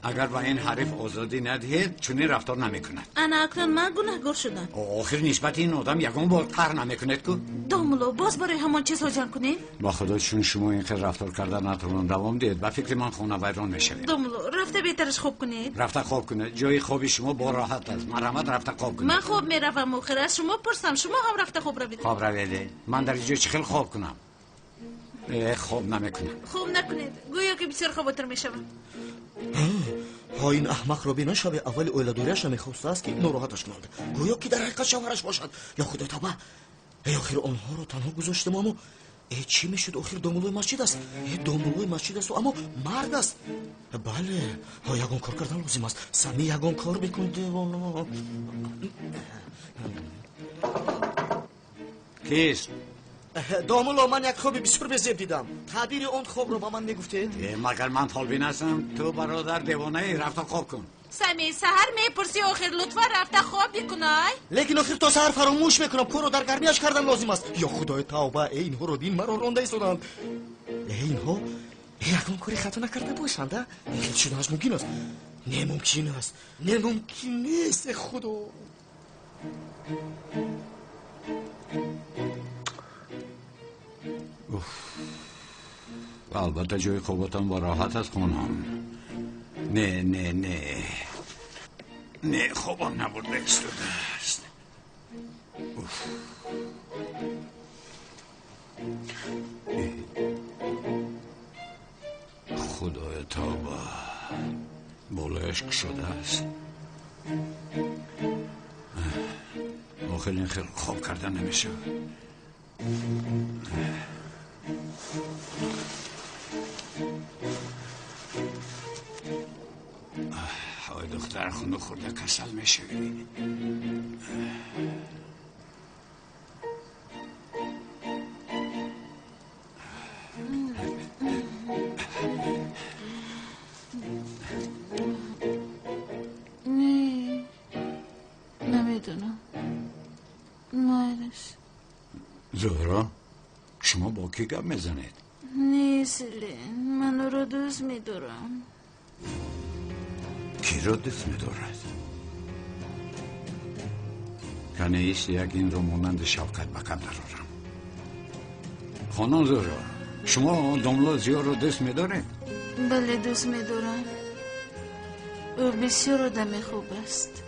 Speaker 2: اگر با این حریف آزادی ندهید چونی رفتار نمیکند.
Speaker 10: انا اکنون من گناهگار شدم.
Speaker 2: آخر نسبت این آدم یکون بار قهر نمیکند کو؟
Speaker 10: دومولو باز برای همان چیز ها جمع کنیم؟
Speaker 2: با خدا چون شما این خیلی رفتار کردن نتونون دوام دید با فکر من خونه ویران میشوید.
Speaker 10: دومولو رفته بهترش خوب کنید.
Speaker 2: رفته خوب کنید. جای خوبی شما با راحت است. مرحمت رفته خوب کنید.
Speaker 10: من خوب میروم آخر از شما پرسم شما هم رفته خوب روید.
Speaker 2: خوب روید. من در اینجا چه خیلی خوب کنم. خوب نمیکنم.
Speaker 10: خوب نکنید. گویا که بسیار خوبتر میشوم.
Speaker 14: این احمق رو بینه شب اول اویلادوریش نمیخواسته است که ناراحتش کنند. گویا که در حقیقت شوهرش باشد. یا خدا توبه. ای آخر آنها رو تنها گذاشتم اما چی میشد آخر دومولوی مسجد است دومولوی مسجد است اما مرد است بله یگان کار کردن لازم است سمی یگان کار بکن دیوانه
Speaker 2: کیست؟
Speaker 14: دومولو من یک خواب بسیار بزیب دیدم تعبیر اون خواب رو با من میگفتید
Speaker 2: مگر من فالبین هستم تو برادر دیوانه رفت خواب کن
Speaker 10: سمی سهر میپرسی آخر لطفا رفته خواب بکنای
Speaker 14: لیکن آخر تا سهر فراموش میکنم کورو در گرمیش کردن لازم است یا خدای توبه اینها رو بین مرا رونده ایستادند اینها یکم کاری خطا نکرده باشند خیلی شدنش ممکن است نممکن است نممکن نیست خدا
Speaker 2: البته جای خوابتان با راحت است خونم نه خوابم نبود بستوده است خدای توبه بالایش شده است آخر این خیلی خواب کردن نمیشه های دختر خونو خورده کسل میشه
Speaker 10: نمیدونم مایرش
Speaker 2: زهرا شما با کی گپ میزنید؟
Speaker 10: نیسلین من او رو دوست میدارم
Speaker 2: کی رو دوست میدارد؟ کنه ایست یک این رو مانند شوکت بکم دارم خانم زهرا شما دوملو زیار رو دوست میدارید؟
Speaker 10: بله دوست میدارم او بسیار آدم خوب است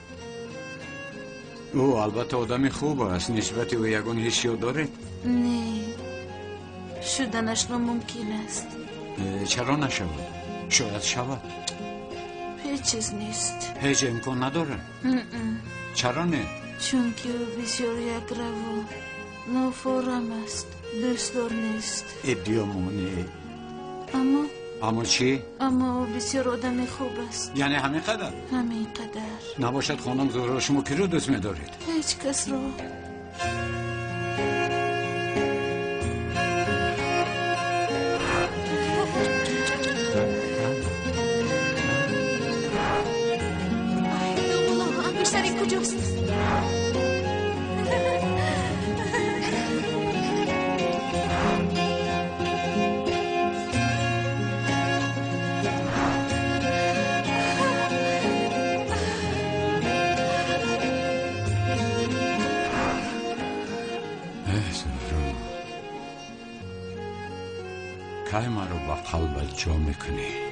Speaker 2: او البته آدم خوب است نسبت او یگون حسیو دارید؟
Speaker 10: نه شدنش ناممکن است
Speaker 2: چرا نشود؟ شاید شود
Speaker 10: هیچ چیز نیست
Speaker 2: هیچ امکان نداره چرا نه؟
Speaker 10: چون که او بسیار یک روان نافارم است دوستدار نیست
Speaker 2: ادیامونه اما چی؟
Speaker 10: اما او بسیار آدم خوب است
Speaker 2: یعنی همین قدر؟
Speaker 10: همین قدر
Speaker 2: نباشد خانم زهرا شما کی رو دوست میدارید؟
Speaker 10: هیچ کس رو
Speaker 3: انگشتری کجاست؟
Speaker 2: که ما رو با قلبت جا میکنی